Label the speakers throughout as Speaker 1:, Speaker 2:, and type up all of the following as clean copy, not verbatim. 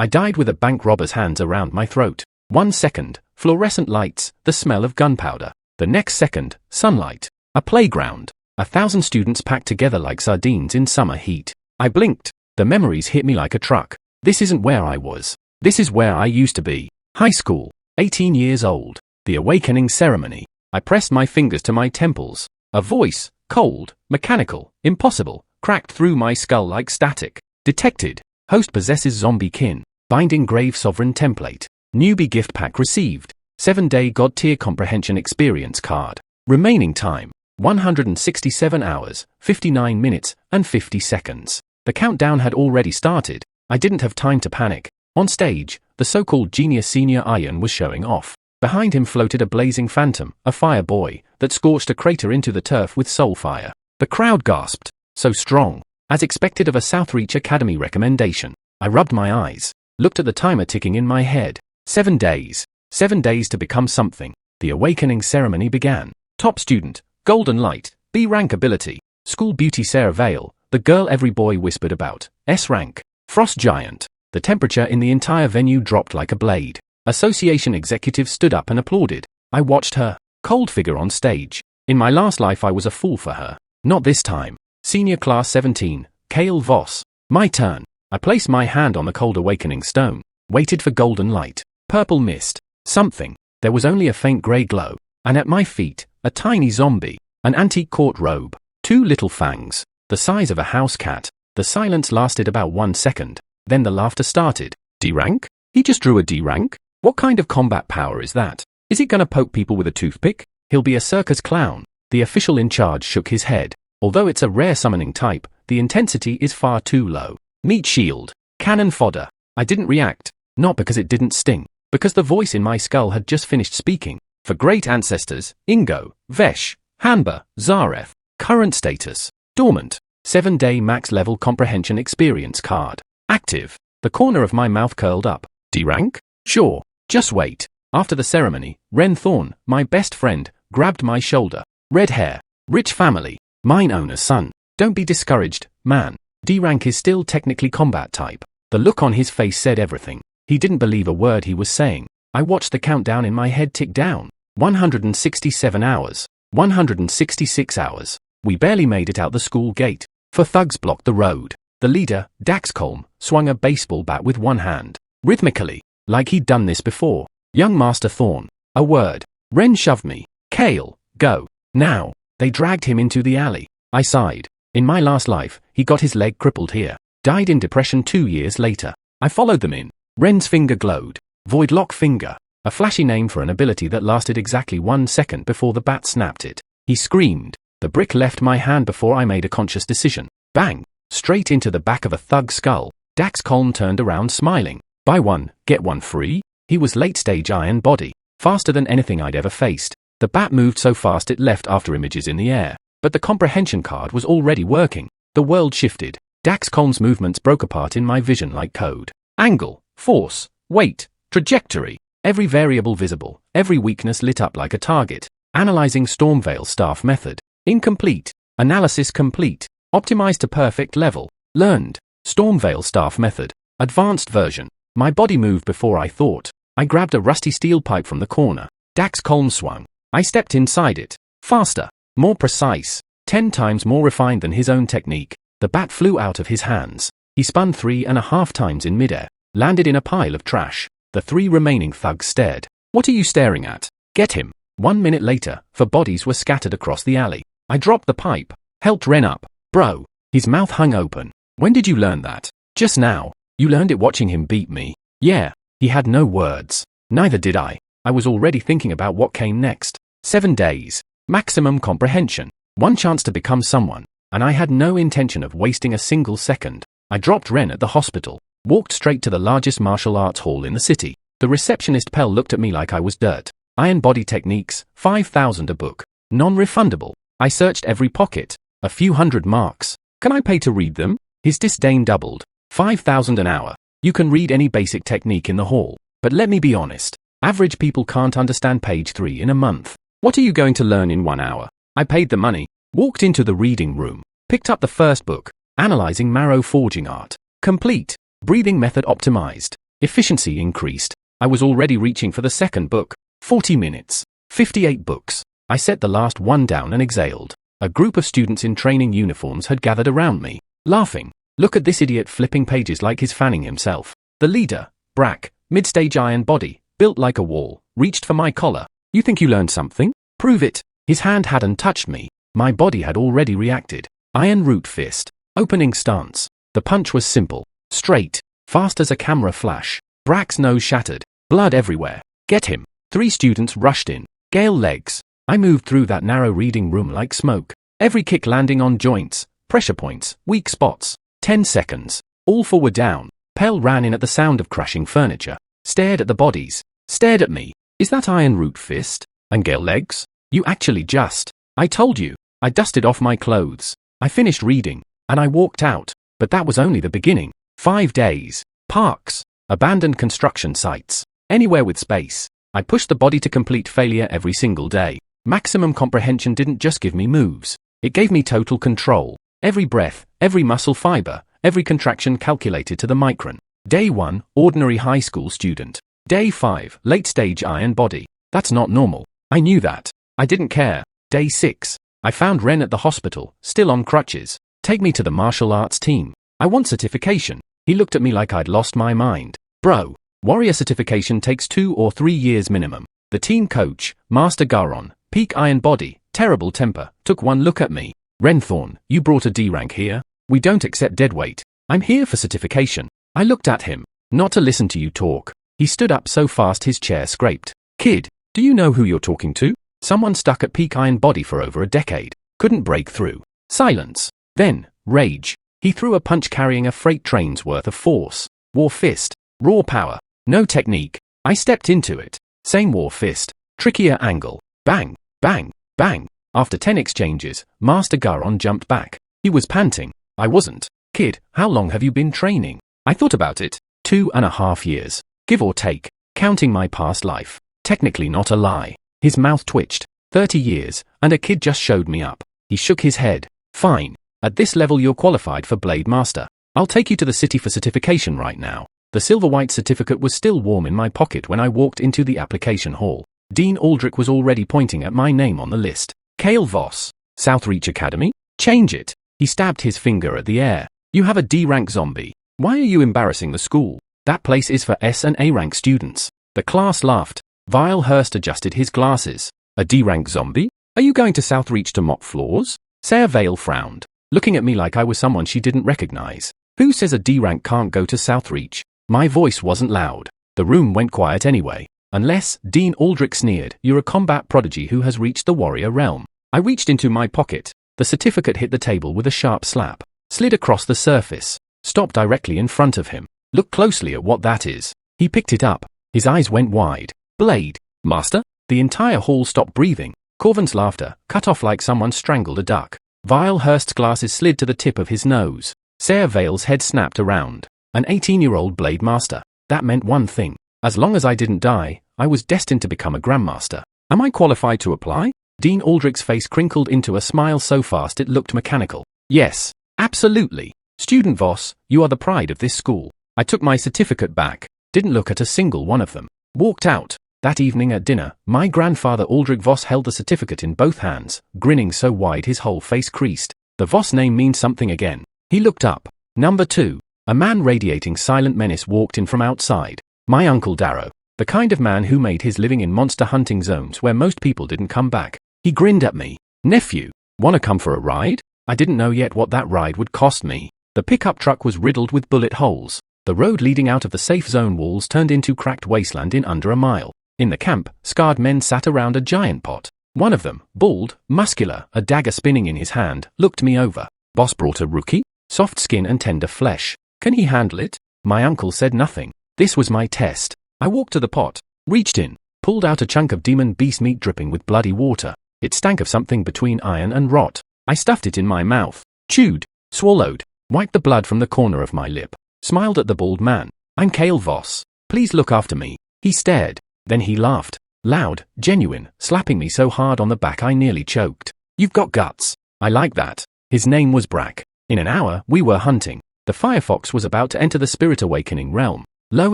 Speaker 1: I died with a bank robber's hands around my throat. 1 second, fluorescent lights, the smell of gunpowder. The next second, sunlight. A playground. 1,000 students packed together like sardines in summer heat. I blinked. The memories hit me like a truck. This isn't where I was. This is where I used to be. High school. 18 years old. The awakening ceremony. I pressed my fingers to my temples. A voice, cold, mechanical, impossible, cracked through my skull like static. Detected. Host possesses zombie kin. Binding grave sovereign template. Newbie gift pack received. 7-day God tier comprehension experience card. Remaining time. 167 hours, 59 minutes, and 50 seconds. The countdown had already started. I didn't have time to panic. On stage, the so-called genius senior Iron was showing off. Behind him floated a blazing phantom, a fire boy, that scorched a crater into the turf with soul fire. The crowd gasped. So strong. As expected of a Southreach Academy recommendation. I rubbed my eyes. Looked at the timer ticking in my head. 7 days. 7 days to become something. The awakening ceremony began. Top student, golden light, B rank ability. School beauty Sarah Vale, the girl every boy whispered about. S rank. Frost giant. The temperature in the entire venue dropped like a blade. Association executives stood up and applauded. I watched her. Cold figure on stage. In my last life I was a fool for her. Not this time. Senior class 17, Kael Voss. My turn. I placed my hand on the cold awakening stone. Waited for golden light. Purple mist. Something. There was only a faint grey glow. And at my feet, a tiny zombie. An antique court robe. 2 little fangs. The size of a house cat. The silence lasted about 1 second. Then the laughter started. D rank? He just drew a D rank? What kind of combat power is that? Is he gonna poke people with a toothpick? He'll be a circus clown. The official in charge shook his head. Although it's a rare summoning type, the intensity is far too low. Meat shield. Cannon fodder. I didn't react. Not because it didn't sting. Because the voice in my skull had just finished speaking. For great ancestors, Ingo, Vesh, Hanba, Zareth. Current status. Dormant. 7-day max level comprehension experience card. Active. The corner of my mouth curled up. D rank? Sure. Just wait. After the ceremony, Ren Thorne, my best friend, grabbed my shoulder. Red hair. Rich family. Mine owner's son. Don't be discouraged, man. D rank is still technically combat type. The look on his face said everything. He didn't believe a word he was saying. I watched the countdown in my head tick down. 167 hours. 166 hours. We barely made it out the school gate. 4 thugs blocked the road. The leader, Daxcolm, swung a baseball bat with one hand. Rhythmically. Like he'd done this before. Young Master Thorne. A word. Ren shoved me. Kael, go. Now. They dragged him into the alley. I sighed. In my last life, he got his leg crippled here. Died in depression 2 years later. I followed them in. Ren's finger glowed. Voidlock finger. A flashy name for an ability that lasted exactly 1 second before the bat snapped it. He screamed. The brick left my hand before I made a conscious decision. Bang! Straight into the back of a thug's skull. Daxcolm turned around smiling. Buy one, get one free? He was late-stage iron body. Faster than anything I'd ever faced. The bat moved so fast it left after images in the air. But the comprehension card was already working. The world shifted. Daxcolm's movements broke apart in my vision like code. Angle, force, weight, trajectory. Every variable visible. Every weakness lit up like a target. Analyzing Stormveil staff method. Incomplete. Analysis complete. Optimized to perfect level. Learned. Stormveil staff method. Advanced version. My body moved before I thought. I grabbed a rusty steel pipe from the corner. Daxcolm swung. I stepped inside it. Faster. More precise. 10 times more refined than his own technique. The bat flew out of his hands. He spun 3.5 times in midair. Landed in a pile of trash. The 3 remaining thugs stared. What are you staring at? Get him. 1 minute later, 4 bodies were scattered across the alley. I dropped the pipe. Helped Ren up. Bro. His mouth hung open. When did you learn that? Just now. You learned it watching him beat me. Yeah. He had no words. Neither did I. I was already thinking about what came next. 7 days. Maximum comprehension. 1 chance to become someone. And I had no intention of wasting a single second. I dropped Ren at the hospital. Walked straight to the largest martial arts hall in the city. The receptionist Pell looked at me like I was dirt. Iron body techniques, 5,000 a book. Non-refundable. I searched every pocket. A few hundred marks. Can I pay to read them? His disdain doubled. 5,000 an hour. You can read any basic technique in the hall. But let me be honest. Average people can't understand page 3 in a month. What are you going to learn in 1 hour? I paid the money. Walked into the reading room. Picked up the first book. Analyzing marrow forging art. Complete. Breathing method optimized. Efficiency increased. I was already reaching for the second book. 40 minutes. 58 books. I set the last one down and exhaled. A group of students in training uniforms had gathered around me, laughing. Look at this idiot flipping pages like he's fanning himself. The leader, Brack, mid-stage iron body, built like a wall, reached for my collar. You think you learned something? Prove it. His hand hadn't touched me. My body had already reacted. Iron root fist. Opening stance. The punch was simple, straight, fast as a camera flash. Brack's nose shattered. Blood everywhere. Get him. 3 students rushed in. Gale legs. I moved through that narrow reading room like smoke. Every kick landing on joints, pressure points, weak spots. 10 seconds. All 4 were down. Pell ran in at the sound of crashing furniture. Stared at the bodies. Stared at me. Is that iron root fist? And Gale legs? You actually just. I told you. I dusted off my clothes. I finished reading. And I walked out. But that was only the beginning. 5 days. Parks. Abandoned construction sites. Anywhere with space. I pushed the body to complete failure every single day. Maximum comprehension didn't just give me moves. It gave me total control. Every breath, every muscle fiber, every contraction calculated to the micron. Day 1, ordinary high school student. Day 5, late stage iron body. That's not normal. I knew that. I didn't care. Day 6. I found Ren at the hospital, still on crutches. Take me to the martial arts team. I want certification. He looked at me like I'd lost my mind. Bro, warrior certification takes 2 or 3 years minimum. The team coach, Master Garon, peak iron body, terrible temper, took one look at me. Renthorn, you brought a D rank here? We don't accept deadweight. I'm here for certification. I looked at him, not to listen to you talk. He stood up so fast his chair scraped. Kid, do you know who you're talking to? Someone stuck at peak iron body for over a decade. Couldn't break through. Silence. Then, rage. He threw a punch carrying a freight train's worth of force. War fist. Raw power. No technique. I stepped into it. Same war fist. Trickier angle. Bang, bang, bang. After 10 exchanges, Master Garon jumped back. He was panting. I wasn't. Kid, how long have you been training? I thought about it. 2.5 years. Give or take. Counting my past life. Technically not a lie. His mouth twitched. 30 years, and a kid just showed me up. He shook his head. Fine. At this level you're qualified for Blade Master. I'll take you to the city for certification right now. The silver-white certificate was still warm in my pocket when I walked into the application hall. Dean Aldrich was already pointing at my name on the list. Kael Voss. Southreach Academy? Change it. He stabbed his finger at the air. You have a D-rank zombie. Why are you embarrassing the school? That place is for S and A-rank students. The class laughed. Vilehurst adjusted his glasses. A D-rank zombie? Are you going to Southreach to mop floors? Sarah Vale frowned, looking at me like I was someone she didn't recognize. Who says a D-rank can't go to Southreach? My voice wasn't loud. The room went quiet anyway. Unless, Dean Aldrich sneered, you're a combat prodigy who has reached the warrior realm. I reached into my pocket. The certificate hit the table with a sharp slap. Slid across the surface. Stopped directly in front of him. Look closely at what that is. He picked it up. His eyes went wide. Blade. Master? The entire hall stopped breathing. Corvin's laughter, cut off like someone strangled a duck. Vilehurst's glasses slid to the tip of his nose. Sarah Vale's head snapped around. An 18-year-old Blade Master. That meant one thing. As long as I didn't die, I was destined to become a Grandmaster. Am I qualified to apply? Dean Aldrich's face crinkled into a smile so fast it looked mechanical. Yes, absolutely. Student Voss, you are the pride of this school. I took my certificate back. Didn't look at a single one of them. Walked out. That evening at dinner, my grandfather Aldrich Voss held the certificate in both hands, grinning so wide his whole face creased. The Voss name means something again. He looked up. Number 2. A man radiating silent menace walked in from outside. My Uncle Darrow. The kind of man who made his living in monster hunting zones where most people didn't come back. He grinned at me. Nephew, wanna come for a ride? I didn't know yet what that ride would cost me. The pickup truck was riddled with bullet holes. The road leading out of the safe zone walls turned into cracked wasteland in under a mile. In the camp, scarred men sat around a giant pot. One of them, bald, muscular, a dagger spinning in his hand, looked me over. Boss brought a rookie? Soft skin and tender flesh. Can he handle it? My uncle said nothing. This was my test. I walked to the pot, reached in, pulled out a chunk of demon beast meat dripping with bloody water. It stank of something between iron and rot. I stuffed it in my mouth, chewed, swallowed, wiped the blood from the corner of my lip, smiled at the bald man. I'm Kael Voss. Please look after me. He stared. Then he laughed. Loud, genuine, slapping me so hard on the back I nearly choked. You've got guts. I like that. His name was Brack. In an hour, we were hunting. The Firefox was about to enter the Spirit Awakening realm. Low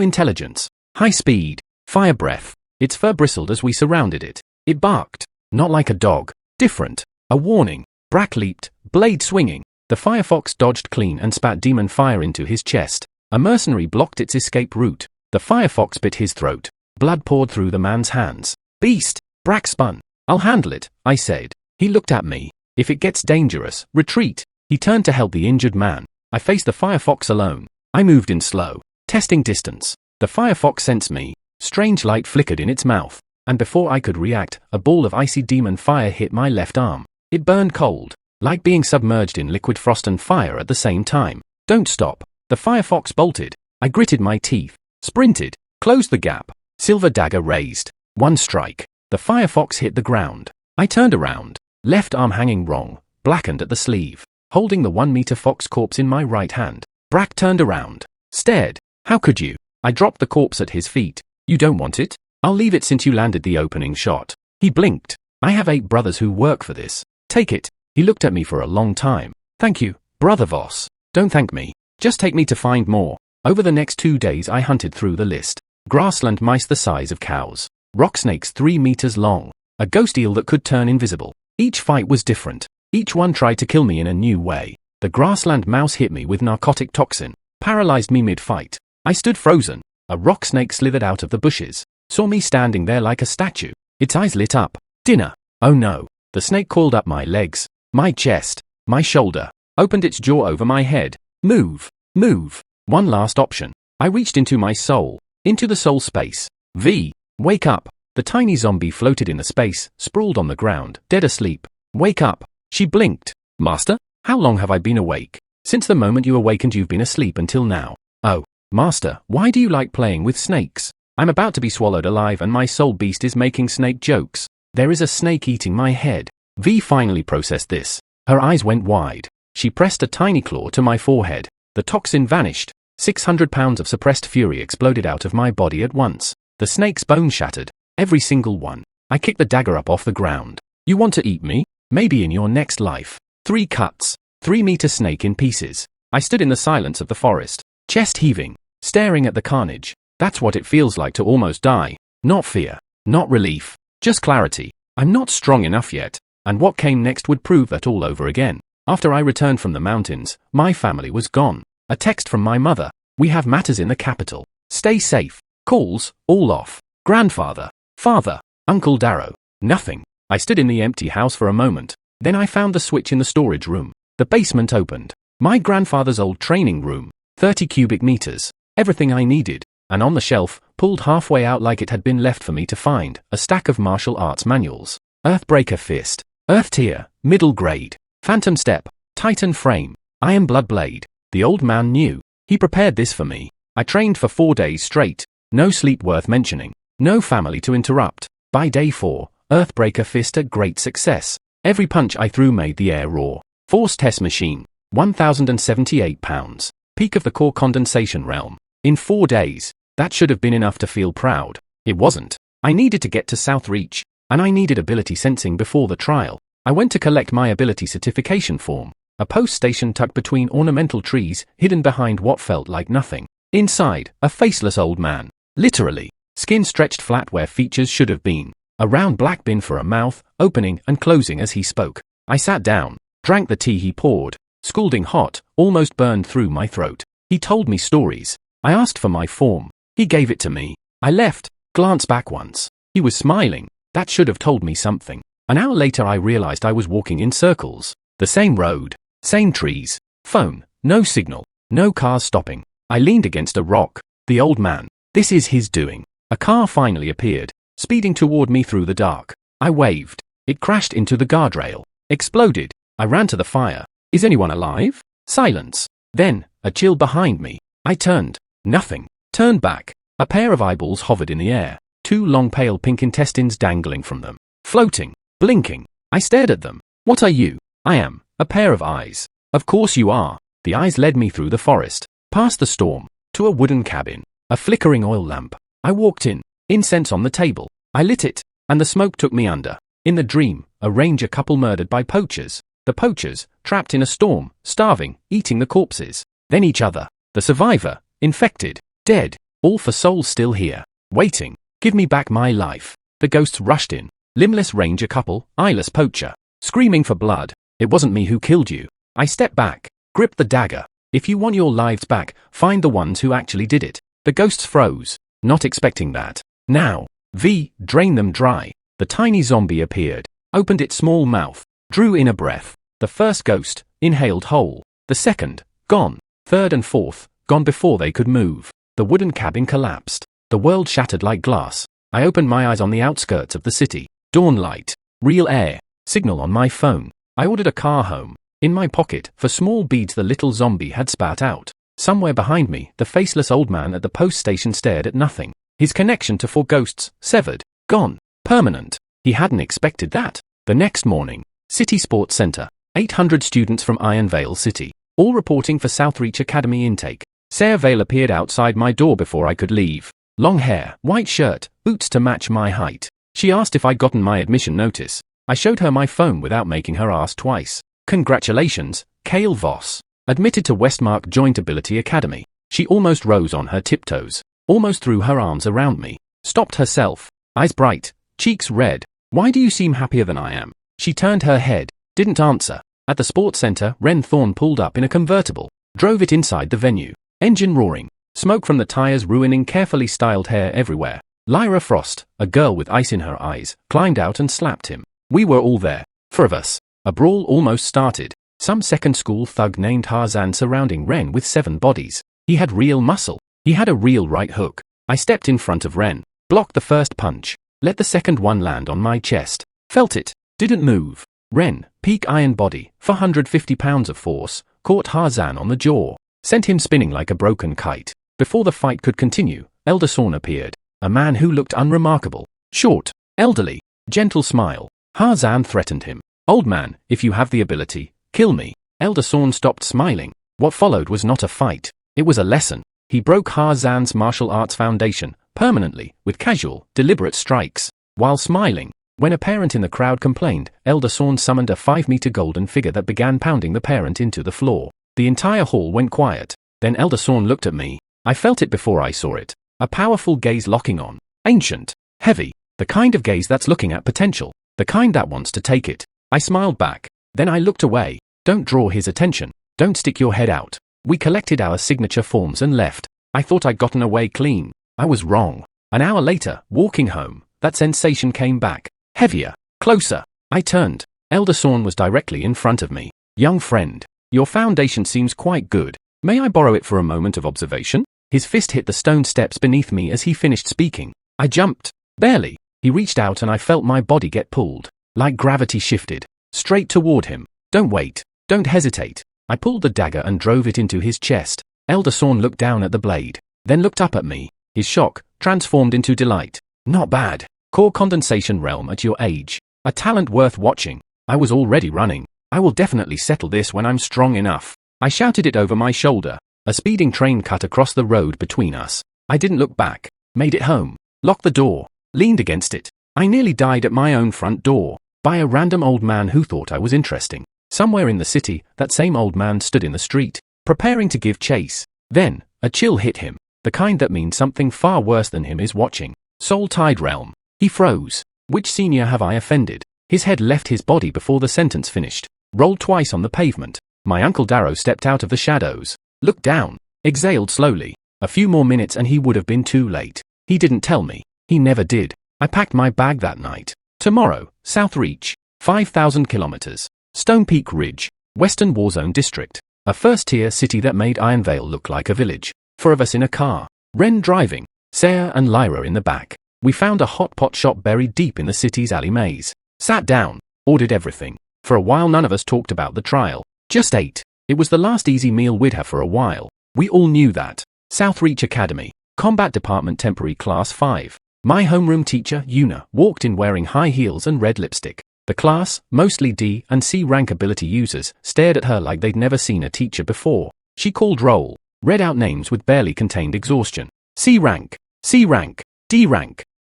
Speaker 1: intelligence. High speed. Fire breath. Its fur bristled as we surrounded it. It barked. Not like a dog. Different. A warning. Brack leaped, blade swinging. The firefox dodged clean and spat demon fire into his chest. A mercenary blocked its escape route. The firefox bit his throat. Blood poured through the man's hands. Beast! Brack spun. I'll handle it, I said. He looked at me. If it gets dangerous, retreat. He turned to help the injured man. I faced the firefox alone. I moved in slow, testing distance. The firefox sensed me. Strange light flickered in its mouth. And before I could react, a ball of icy demon fire hit my left arm. It burned cold, like being submerged in liquid frost and fire at the same time. Don't stop. The firefox bolted. I gritted my teeth, sprinted, closed the gap. Silver dagger raised. One strike. The firefox hit the ground. I turned around. Left arm hanging wrong, blackened at the sleeve. Holding the 1-meter fox corpse in my right hand. Brack turned around. Stared. How could you? I dropped the corpse at his feet. You don't want it? I'll leave it since you landed the opening shot. He blinked. I have 8 brothers who work for this. Take it. He looked at me for a long time. Thank you, Brother Voss. Don't thank me. Just take me to find more. Over the next 2 days I hunted through the list. Grassland mice the size of cows. Rock snakes 3 meters long. A ghost eel that could turn invisible. Each fight was different. Each one tried to kill me in a new way. The grassland mouse hit me with narcotic toxin. Paralyzed me mid-fight. I stood frozen. A rock snake slithered out of the bushes. Saw me standing there like a statue. Its eyes lit up. Dinner. Oh no. The snake coiled up my legs, my chest, my shoulder. Opened its jaw over my head. Move. Move. One last option. I reached into my soul. Into the soul space. V. Wake up. The tiny zombie floated in the space, sprawled on the ground, dead asleep. Wake up. She blinked. Master? How long have I been awake? Since the moment you awakened you've been asleep until now. Oh, Master, why do you like playing with snakes? I'm about to be swallowed alive and my soul beast is making snake jokes. There is a snake eating my head. V finally processed this. Her eyes went wide. She pressed a tiny claw to my forehead. The toxin vanished. 600 pounds of suppressed fury exploded out of my body at once. The snake's bone shattered. Every single one. I kicked the dagger up off the ground. You want to eat me? Maybe in your next life. 3 cuts. 3-meter snake in pieces. I stood in the silence of the forest. Chest heaving. Staring at the carnage. That's what it feels like to almost die. Not fear. Not relief. Just clarity. I'm not strong enough yet. And what came next would prove that all over again. After I returned from the mountains, my family was gone. A text from my mother. We have matters in the capital. Stay safe. Calls, all off. Grandfather. Father. Uncle Darrow. Nothing. I stood in the empty house for a moment. Then I found the switch in the storage room. The basement opened. My grandfather's old training room. 30 cubic meters. Everything I needed. And on the shelf, pulled halfway out like it had been left for me to find, a stack of martial arts manuals. Earthbreaker Fist. Earth Tier. Middle Grade. Phantom Step. Titan Frame. Iron Blood Blade. The old man knew. He prepared this for me. I trained for 4 days straight. No sleep worth mentioning. No family to interrupt. By day 4, Earthbreaker Fist a great success. Every punch I threw made the air roar. Force Test Machine. 1,078 pounds. Peak of the core condensation realm. In 4 days. That should have been enough to feel proud. It wasn't. I needed to get to South Reach. And I needed ability sensing before the trial. I went to collect my ability certification form. A post station tucked between ornamental trees, hidden behind what felt like nothing. Inside, a faceless old man. Literally. Skin stretched flat where features should have been. A round black bin for a mouth, opening and closing as he spoke. I sat down, drank the tea he poured. Scalding hot, almost burned through my throat. He told me stories. I asked for my form. He gave it to me. I left, glanced back once. He was smiling. That should have told me something. An hour later I realized I was walking in circles. The same road. Same trees. Phone. No signal. No cars stopping. I leaned against a rock. The old man. This is his doing. A car finally appeared, speeding toward me through the dark. I waved. It crashed into the guardrail. Exploded. I ran to the fire. Is anyone alive? Silence. Then, a chill behind me. I turned. Nothing. Turned back. A pair of eyeballs hovered in the air. 2 long pale pink intestines dangling from them. Floating. Blinking. I stared at them. What are you? I am. A pair of eyes. Of course you are. The eyes led me through the forest. Past the storm. To a wooden cabin. A flickering oil lamp. I walked in. Incense on the table. I lit it. And the smoke took me under. In the dream, a ranger couple murdered by poachers. The poachers, trapped in a storm, starving, eating the corpses. Then each other. The survivor, infected, dead. all for souls still here, waiting. Give me back my life. The ghosts rushed in. Limbless ranger couple, eyeless poacher, screaming for blood. It wasn't me who killed you. I stepped back, gripped the dagger. If you want your lives back, find the ones who actually did it. The ghosts froze, not expecting that. Now, drain them dry. The tiny zombie appeared, opened its small mouth, drew in a breath. The first ghost, inhaled whole. The second, gone. Third and fourth, gone before they could move. The wooden cabin collapsed. The world shattered like glass. I opened my eyes on the outskirts of the city. Dawn light. Real air. Signal on my phone. I ordered a car home. In my pocket, for small beads the little zombie had spat out. Somewhere behind me, the faceless old man at the post station stared at nothing. His connection to 4 ghosts, severed. Gone. Permanent. He hadn't expected that. The next morning, City Sports Center. 800 students from Iron Vale City, all reporting for Southreach Academy intake. Sarah Vale appeared outside my door before I could leave. Long hair, white shirt, boots to match my height. She asked if I'd gotten my admission notice. I showed her my phone without making her ask twice. Congratulations, Kael Voss. Admitted to Westmark Joint Ability Academy. She almost rose on her tiptoes, almost threw her arms around me, stopped herself, eyes bright, cheeks red. Why do you seem happier than I am? She turned her head, didn't answer. At the sports center, Ren Thorne pulled up in a convertible, drove it inside the venue. Engine roaring, smoke from the tires ruining carefully styled hair everywhere. Lyra Frost, a girl with ice in her eyes, climbed out and slapped him. We were all there. 4 of us. A brawl almost started. Some second school thug named Harzan surrounding Ren with 7 bodies. He had real muscle. He had a real right hook. I stepped in front of Ren, blocked the first punch, let the second one land on my chest. Felt it. Didn't move. Ren, peak iron body, 450 pounds of force, caught Harzan on the jaw, sent him spinning like a broken kite. Before the fight could continue, Elder Sorn appeared, a man who looked unremarkable, short, elderly, gentle smile. Harzan threatened him. Old man, if you have the ability, kill me. Elder Sorn stopped smiling. What followed was not a fight. It was a lesson. He broke Harzan's martial arts foundation, permanently, with casual, deliberate strikes. While smiling, when a parent in the crowd complained, Elder Sorn summoned a 5-meter golden figure that began pounding the parent into the floor. The entire hall went quiet. Then Elder Sorn looked at me. I felt it before I saw it. A powerful gaze locking on. Ancient. Heavy. The kind of gaze that's looking at potential. The kind that wants to take it. I smiled back. Then I looked away. Don't draw his attention. Don't stick your head out. We collected our signature forms and left. I thought I'd gotten away clean. I was wrong. An hour later, walking home, that sensation came back. Heavier. Closer. I turned. Elder Sorn was directly in front of me. Young friend, your foundation seems quite good. May I borrow it for a moment of observation? His fist hit the stone steps beneath me as he finished speaking. I jumped. Barely. He reached out and I felt my body get pulled. Like gravity shifted. Straight toward him. Don't wait. Don't hesitate. I pulled the dagger and drove it into his chest. Elder Sorn looked down at the blade, then looked up at me. His shock transformed into delight. Not bad. Core condensation realm at your age. A talent worth watching. I was already running. I will definitely settle this when I'm strong enough. I shouted it over my shoulder. A speeding train cut across the road between us. I didn't look back. Made it home. Locked the door. Leaned against it. I nearly died at my own front door. By a random old man who thought I was interesting. Somewhere in the city, that same old man stood in the street, preparing to give chase. Then, a chill hit him. The kind that means something far worse than him is watching. Soul Tide Realm. He froze. Which senior have I offended? His head left his body before the sentence finished. Rolled twice on the pavement. My Uncle Darrow stepped out of the shadows. Looked down. Exhaled slowly. A few more minutes and he would have been too late. He didn't tell me. He never did. I packed my bag that night. Tomorrow, Southreach. 5,000 kilometers. Stone Peak Ridge. Western Warzone District. A first-tier city that made Iron Vale look like a village. 4 of us in a car. Ren driving. Sarah and Lyra in the back. We found a hot pot shop buried deep in the city's alley maze. Sat down. Ordered everything. For a while none of us talked about the trial. Just ate. It was the last easy meal we'd have for a while. We all knew that. Southreach Academy. Combat Department Temporary Class 5. My homeroom teacher, Yuna, walked in wearing high heels and red lipstick. The class, mostly D and C rank ability users, stared at her like they'd never seen a teacher before. She called roll, read out names with barely contained exhaustion. C rank, D rank,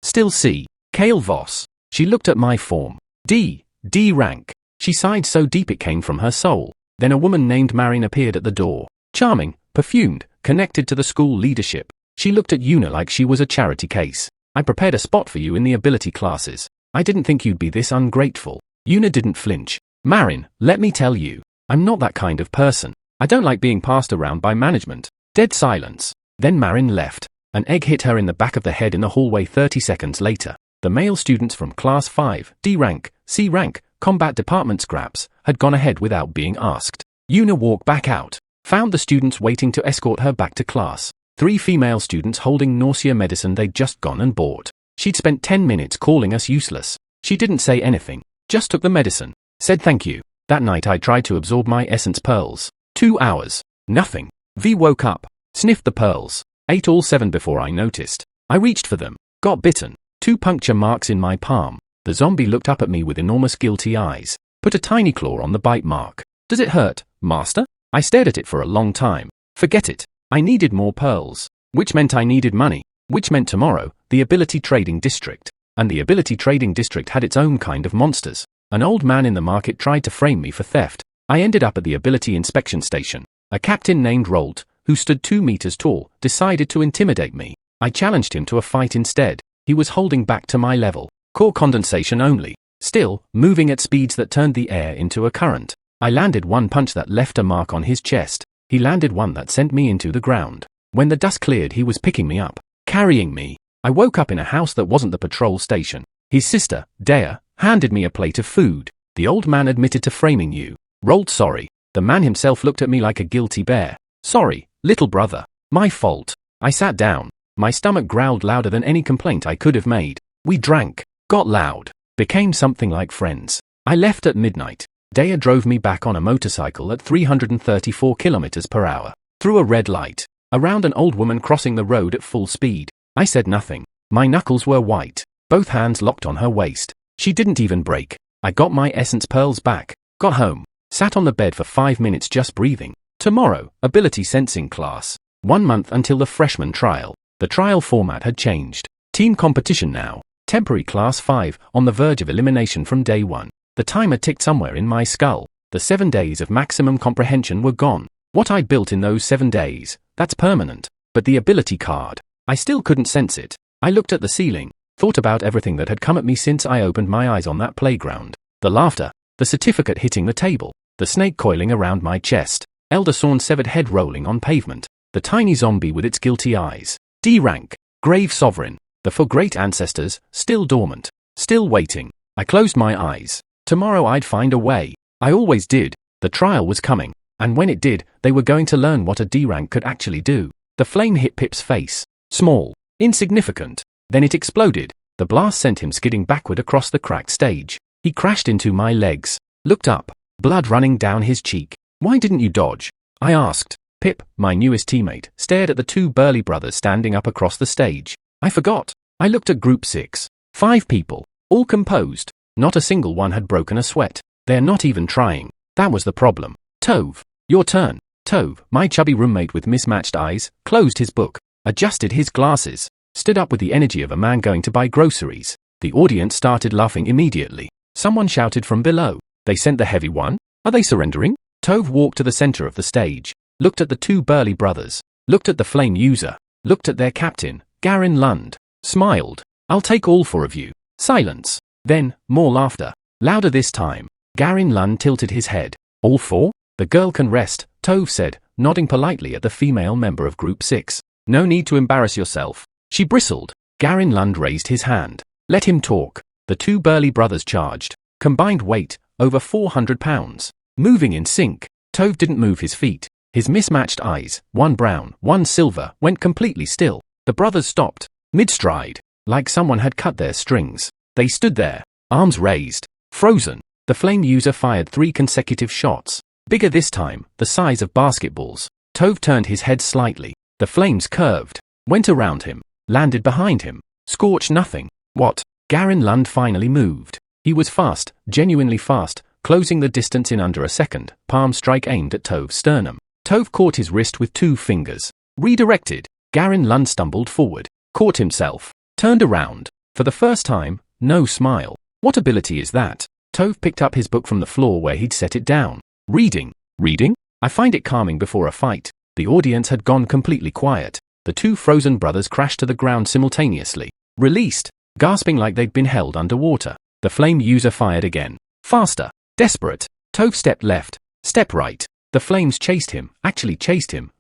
Speaker 1: still C, Kael Voss. She looked at my form. D rank. She sighed so deep it came from her soul. Then a woman named Marin appeared at the door. Charming, perfumed, connected to the school leadership. She looked at Yuna like she was a charity case. I prepared a spot for you in the ability classes. I didn't think you'd be this ungrateful. Yuna didn't flinch. Marin, let me tell you, I'm not that kind of person. I don't like being passed around by management. Dead silence. Then Marin left. An egg hit her in the back of the head in the hallway 30 seconds later. The male students from Class 5, D rank, C rank, Combat Department scraps, had gone ahead without being asked. Yuna walked back out, found the students waiting to escort her back to class. 3 female students holding nausea medicine they'd just gone and bought. She'd spent 10 minutes calling us useless. She didn't say anything, just took the medicine. Said thank you. That night I tried to absorb my essence pearls. 2 hours. Nothing. V woke up, sniffed the pearls, ate all 7 before I noticed. I reached for them, got bitten. 2 puncture marks in my palm. The zombie looked up at me with enormous guilty eyes. Put a tiny claw on the bite mark. Does it hurt, master? I stared at it for a long time. Forget it. I needed more pearls. Which meant I needed money. Which meant tomorrow, the ability trading district. And the ability trading district had its own kind of monsters. An old man in the market tried to frame me for theft. I ended up at the ability inspection station. A captain named Rolt, who stood 2 meters tall, decided to intimidate me. I challenged him to a fight instead. He was holding back to my level. Core condensation only. Still, moving at speeds that turned the air into a current. I landed 1 punch that left a mark on his chest. He landed 1 that sent me into the ground. When the dust cleared, he was picking me up, carrying me. I woke up in a house that wasn't the patrol station. His sister, Dea, handed me a plate of food. The old man admitted to framing you. Rolled sorry. The man himself looked at me like a guilty bear. Sorry, little brother. My fault. I sat down. My stomach growled louder than any complaint I could have made. We drank, got loud, became something like friends. I left at midnight. Dea drove me back on a motorcycle at 334 kilometers per hour. Through a red light. Around an old woman crossing the road at full speed. I said nothing. My knuckles were white. Both hands locked on her waist. She didn't even break. I got my essence pearls back. Got home. Sat on the bed for 5 minutes just breathing. Tomorrow, ability sensing class. 1 month until the freshman trial. The trial format had changed. Team competition now. Temporary class 5, on the verge of elimination from day 1. The timer ticked somewhere in my skull. The 7 days of maximum comprehension were gone. What I built in those 7 days, that's permanent. But the ability card, I still couldn't sense it. I looked at the ceiling, thought about everything that had come at me since I opened my eyes on that playground. The laughter, the certificate hitting the table, the snake coiling around my chest, Elder Sorn's severed head rolling on pavement, the tiny zombie with its guilty eyes. D rank, grave sovereign, the for great ancestors, still dormant, still waiting. I closed my eyes. Tomorrow I'd find a way. I always did. The trial was coming, and when it did, they were going to learn what a D rank could actually do. The flame hit Pip's face. Small, insignificant. Then it exploded. The blast sent him skidding backward across the cracked stage. He crashed into my legs. Looked up, blood running down his cheek. Why didn't you dodge? I asked. Pip, my newest teammate, stared at the 2 burly brothers standing up across the stage. I forgot. I looked at Group 6. 5 people, all composed. Not a single one had broken a sweat. They're not even trying. That was the problem. Tove, your turn. Tove, my chubby roommate with mismatched eyes, closed his book, adjusted his glasses, stood up with the energy of a man going to buy groceries. The audience started laughing immediately. Someone shouted from below. They sent the heavy one? Are they surrendering? Tove walked to the center of the stage, looked at the 2 burly brothers, looked at the flame user, looked at their captain, Garin Lund, smiled. I'll take all 4 of you. Silence. Then, more laughter. Louder this time. Garin Lund tilted his head. All 4? The girl can rest, Tove said, nodding politely at the female member of Group 6. No need to embarrass yourself. She bristled. Garin Lund raised his hand. Let him talk. The 2 burly brothers charged. Combined weight, over 400 pounds. Moving in sync. Tove didn't move his feet. His mismatched eyes, 1 brown, 1 silver, went completely still. The brothers stopped, mid-stride, like someone had cut their strings. They stood there, arms raised, frozen. The flame user fired 3 consecutive shots. Bigger this time, the size of basketballs. Tove turned his head slightly. The flames curved, went around him, landed behind him, scorched nothing. What? Garin Lund finally moved. He was fast, genuinely fast, closing the distance in under a second, palm strike aimed at Tove's sternum. Tove caught his wrist with 2 fingers. Redirected. Garin Lund stumbled forward, caught himself, turned around. For the first time, no smile. What ability is that? Tove picked up his book from the floor where he'd set it down. Reading. Reading? I find it calming before a fight. The audience had gone completely quiet. The two frozen brothers crashed to the ground simultaneously. Released, gasping like they'd been held underwater. The flame user fired again. Faster. Desperate. Tove stepped left. Step right. The flames chased him,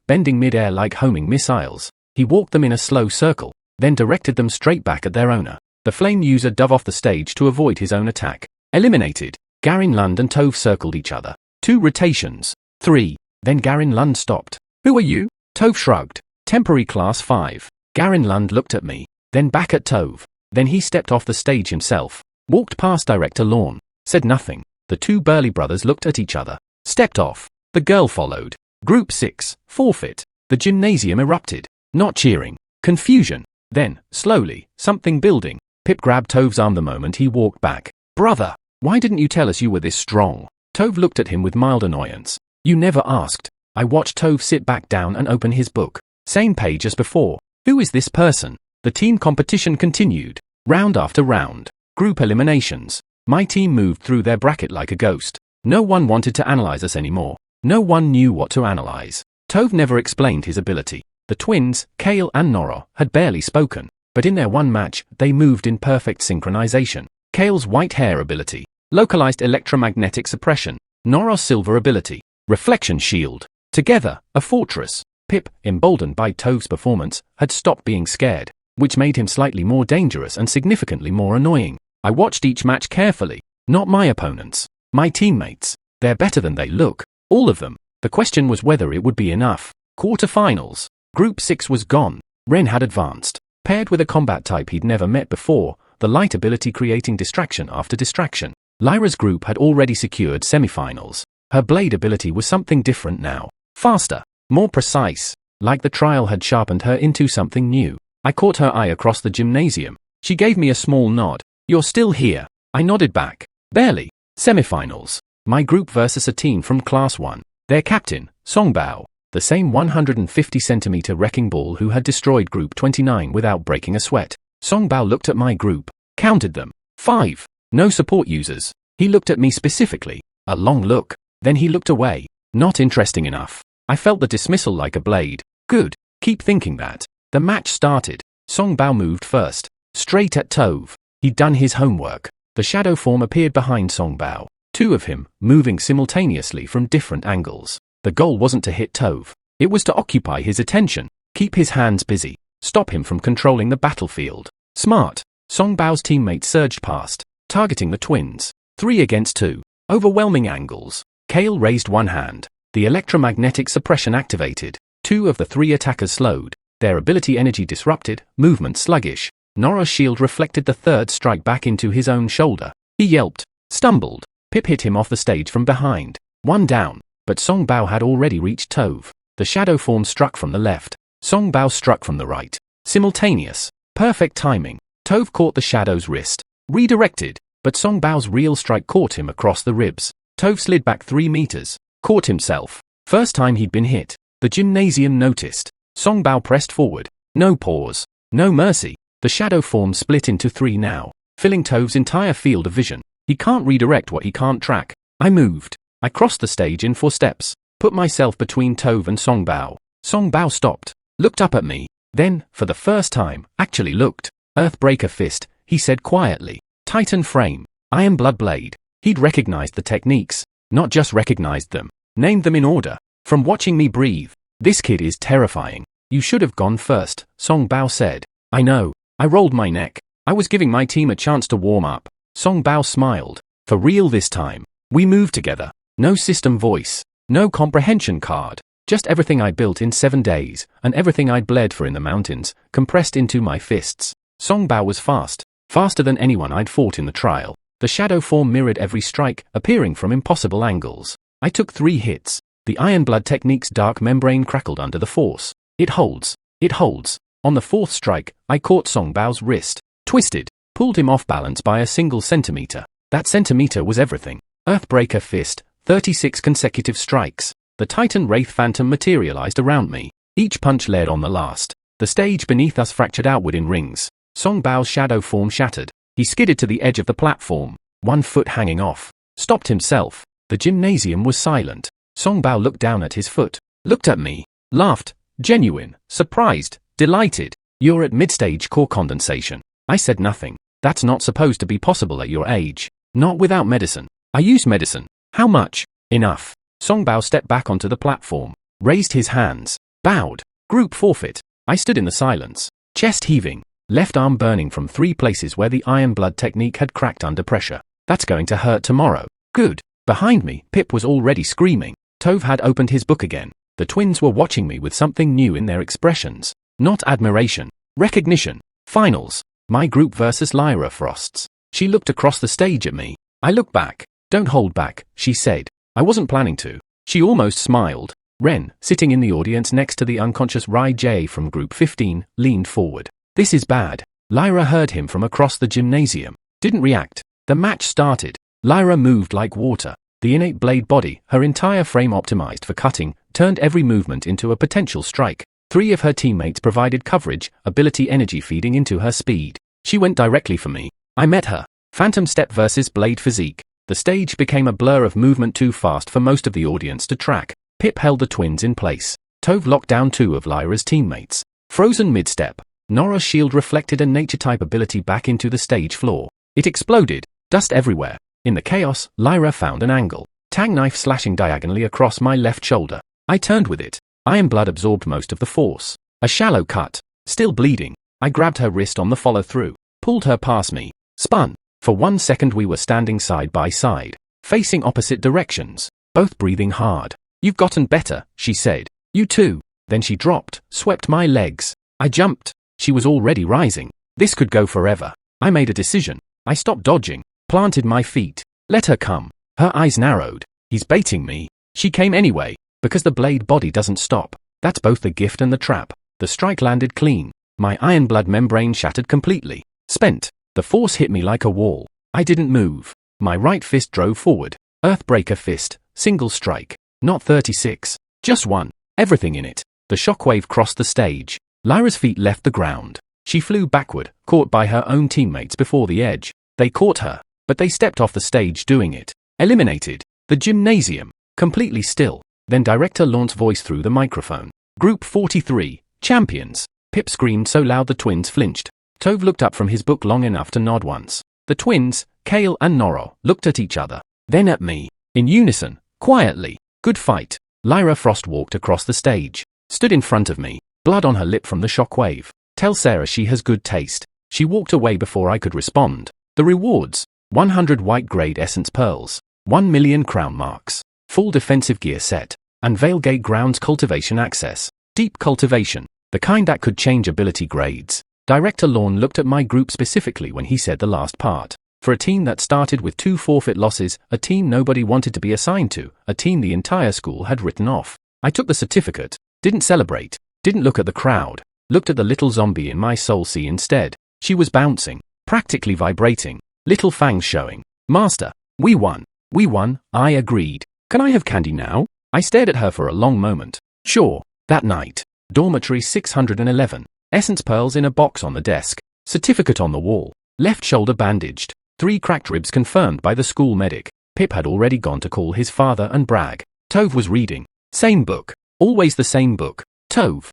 Speaker 1: bending mid-air like homing missiles. He walked them in a slow circle, then directed them straight back at their owner. The flame user dove off the stage to avoid his own attack. Eliminated. Garin Lund and Tove circled each other. 2 rotations. 3. Then Garin Lund stopped. Who are you? Tove shrugged. Temporary class 5. Garin Lund looked at me, then back at Tove. Then he stepped off the stage himself, walked past Director Lorne, said nothing. The 2 burly brothers looked at each other, stepped off. The girl followed. Group 6, forfeit. The gymnasium erupted. Not cheering. Confusion. Then, slowly, something building. Pip grabbed Tove's arm the moment he walked back. Brother, why didn't you tell us you were this strong? Tove looked at him with mild annoyance. You never asked. I watched Tove sit back down and open his book. Same page as before. Who is this person? The team competition continued. Round after round. Group eliminations. My team moved through their bracket like a ghost. No one wanted to analyze us anymore. No one knew what to analyze. Tove never explained his ability. The twins, Kael and Nora, had barely spoken, but in their one match, they moved in perfect synchronization. Kael's white hair ability, localized electromagnetic suppression. Nora's silver ability, reflection shield. Together, a fortress. Pip, emboldened by Tove's performance, had stopped being scared, which made him slightly more dangerous and significantly more annoying. I watched each match carefully. Not my opponents. My teammates. They're better than they look. All of them. The question was whether it would be enough. Quarterfinals. Group 6 was gone. Ren had advanced. Paired with a combat type he'd never met before, the light ability creating distraction after distraction. Lyra's group had already secured semifinals. Her blade ability was something different now. Faster. More precise. Like the trial had sharpened her into something new. I caught her eye across the gymnasium. She gave me a small nod. You're still here. I nodded back. Barely. Semifinals. My group versus a team from Class 1. Their captain, Songbao. The same 150-centimeter wrecking ball who had destroyed Group 29 without breaking a sweat. Songbao looked at my group. Counted them. 5. No support users. He looked at me specifically. A long look. Then he looked away. Not interesting enough. I felt the dismissal like a blade. Good. Keep thinking that. The match started. Songbao moved first. Straight at Tove. He'd done his homework. The shadow form appeared behind Songbao. 2 of him, moving simultaneously from different angles. The goal wasn't to hit Tove. It was to occupy his attention, keep his hands busy, stop him from controlling the battlefield. Smart. Songbao's teammates surged past, targeting the twins. 3 against 2. Overwhelming angles. Kael raised one hand. The electromagnetic suppression activated. 2 of the 3 attackers slowed. Their ability energy disrupted, movement sluggish. Nora's shield reflected the 3rd strike back into his own shoulder. He yelped, stumbled. Pip hit him off the stage from behind. 1 down, but Songbao had already reached Tove. The shadow form struck from the left. Songbao struck from the right. Simultaneous. Perfect timing. Tove caught the shadow's wrist. Redirected, but Songbao's real strike caught him across the ribs. Tove slid back 3 meters. Caught himself. First time he'd been hit. The gymnasium noticed. Songbao pressed forward. No pause. No mercy. The shadow form split into 3 now, filling Tove's entire field of vision. He can't redirect what he can't track. I moved. I crossed the stage in 4 steps, put myself between Tove and Songbao. Songbao stopped, looked up at me, then, for the first time, actually looked. Earthbreaker fist, he said quietly. Titan frame. Iron blood blade. He'd recognized the techniques, not just recognized them, named them in order. From watching me breathe, this kid is terrifying. You should have gone first, Songbao said. I know. I rolled my neck. I was giving my team a chance to warm up. Songbao smiled. For real this time. We moved together. No system voice. No comprehension card. Just everything I built in 7 days, and everything I'd bled for in the mountains, compressed into my fists. Songbao was fast. Faster than anyone I'd fought in the trial. The shadow form mirrored every strike, appearing from impossible angles. I took 3 hits. The Iron Blood technique's dark membrane crackled under the force. It holds. It holds. On the 4th strike, I caught Songbao's wrist. Twisted. Pulled him off balance by a single centimeter. That centimeter was everything. Earthbreaker fist. 36 consecutive strikes. The Titan Wraith Phantom materialized around me. Each punch led on the last. The stage beneath us fractured outward in rings. Songbao's shadow form shattered. He skidded to the edge of the platform, 1 foot hanging off. Stopped himself. The gymnasium was silent. Songbao looked down at his foot. Looked at me. Laughed. Genuine. Surprised. Delighted. You're at mid-stage core condensation. I said nothing. That's not supposed to be possible at your age. Not without medicine. I use medicine. How much? Enough. Songbao stepped back onto the platform, raised his hands, bowed. Group forfeit. I stood in the silence, chest heaving, left arm burning from 3 places where the iron blood technique had cracked under pressure. That's going to hurt tomorrow. Good. Behind me, Pip was already screaming. Tove had opened his book again. The twins were watching me with something new in their expressions. Not admiration. Recognition. Finals. My group versus Lyra Frost's. She looked across the stage at me. I looked back. Don't hold back, she said. I wasn't planning to. She almost smiled. Ren, sitting in the audience next to the unconscious Rai J from Group 15, leaned forward. This is bad. Lyra heard him from across the gymnasium. Didn't react. The match started. Lyra moved like water. The innate blade body, her entire frame optimized for cutting, turned every movement into a potential strike. 3 of her teammates provided coverage, ability energy feeding into her speed. She went directly for me. I met her. Phantom step versus blade physique. The stage became a blur of movement too fast for most of the audience to track. Pip held the twins in place. Tove locked down 2 of Lyra's teammates. Frozen mid-step. Nora's shield reflected a nature-type ability back into the stage floor. It exploded. Dust everywhere. In the chaos, Lyra found an angle. Tang knife slashing diagonally across my left shoulder. I turned with it. Iron blood absorbed most of the force. A shallow cut. Still bleeding. I grabbed her wrist on the follow-through. Pulled her past me. Spun. For 1 second we were standing side by side. Facing opposite directions. Both breathing hard. You've gotten better, she said. You too. Then she dropped, swept my legs. I jumped. She was already rising. This could go forever. I made a decision. I stopped dodging. Planted my feet. Let her come. Her eyes narrowed. He's baiting me. She came anyway. Because the blade body doesn't stop. That's both the gift and the trap. The strike landed clean. My iron blood membrane shattered completely. Spent. The force hit me like a wall. I didn't move. My right fist drove forward. Earthbreaker fist. Single strike. Not 36. Just 1. Everything in it. The shockwave crossed the stage. Lyra's feet left the ground. She flew backward, caught by her own teammates before the edge. They caught her, but they stepped off the stage doing it. Eliminated. The gymnasium. Completely still. Then Director Launt's voice through the microphone. Group 43. Champions. Pip screamed so loud the twins flinched. Tove looked up from his book long enough to nod once. The twins, Kael and Noro, looked at each other. Then at me. In unison. Quietly. Good fight. Lyra Frost walked across the stage. Stood in front of me. Blood on her lip from the shockwave. Tell Sarah she has good taste. She walked away before I could respond. The rewards. 100 white grade essence pearls. 1 million crown marks. Full defensive gear set. And Veilgate Grounds cultivation access. Deep cultivation. The kind that could change ability grades. Director Lawn looked at my group specifically when he said the last part. For a team that started with 2 forfeit losses, a team nobody wanted to be assigned to, a team the entire school had written off. I took the certificate. Didn't celebrate. Didn't look at the crowd. Looked at the little zombie in my soul sea instead. She was bouncing. Practically vibrating. Little fangs showing. Master. We won. We won, I agreed. Can I have candy now? I stared at her for a long moment. Sure. That night. Dormitory 611. Essence pearls in a box on the desk. Certificate on the wall. Left shoulder bandaged. 3 cracked ribs confirmed by the school medic. Pip had already gone to call his father and brag. Tove was reading. Same book. Always the same book. Tove.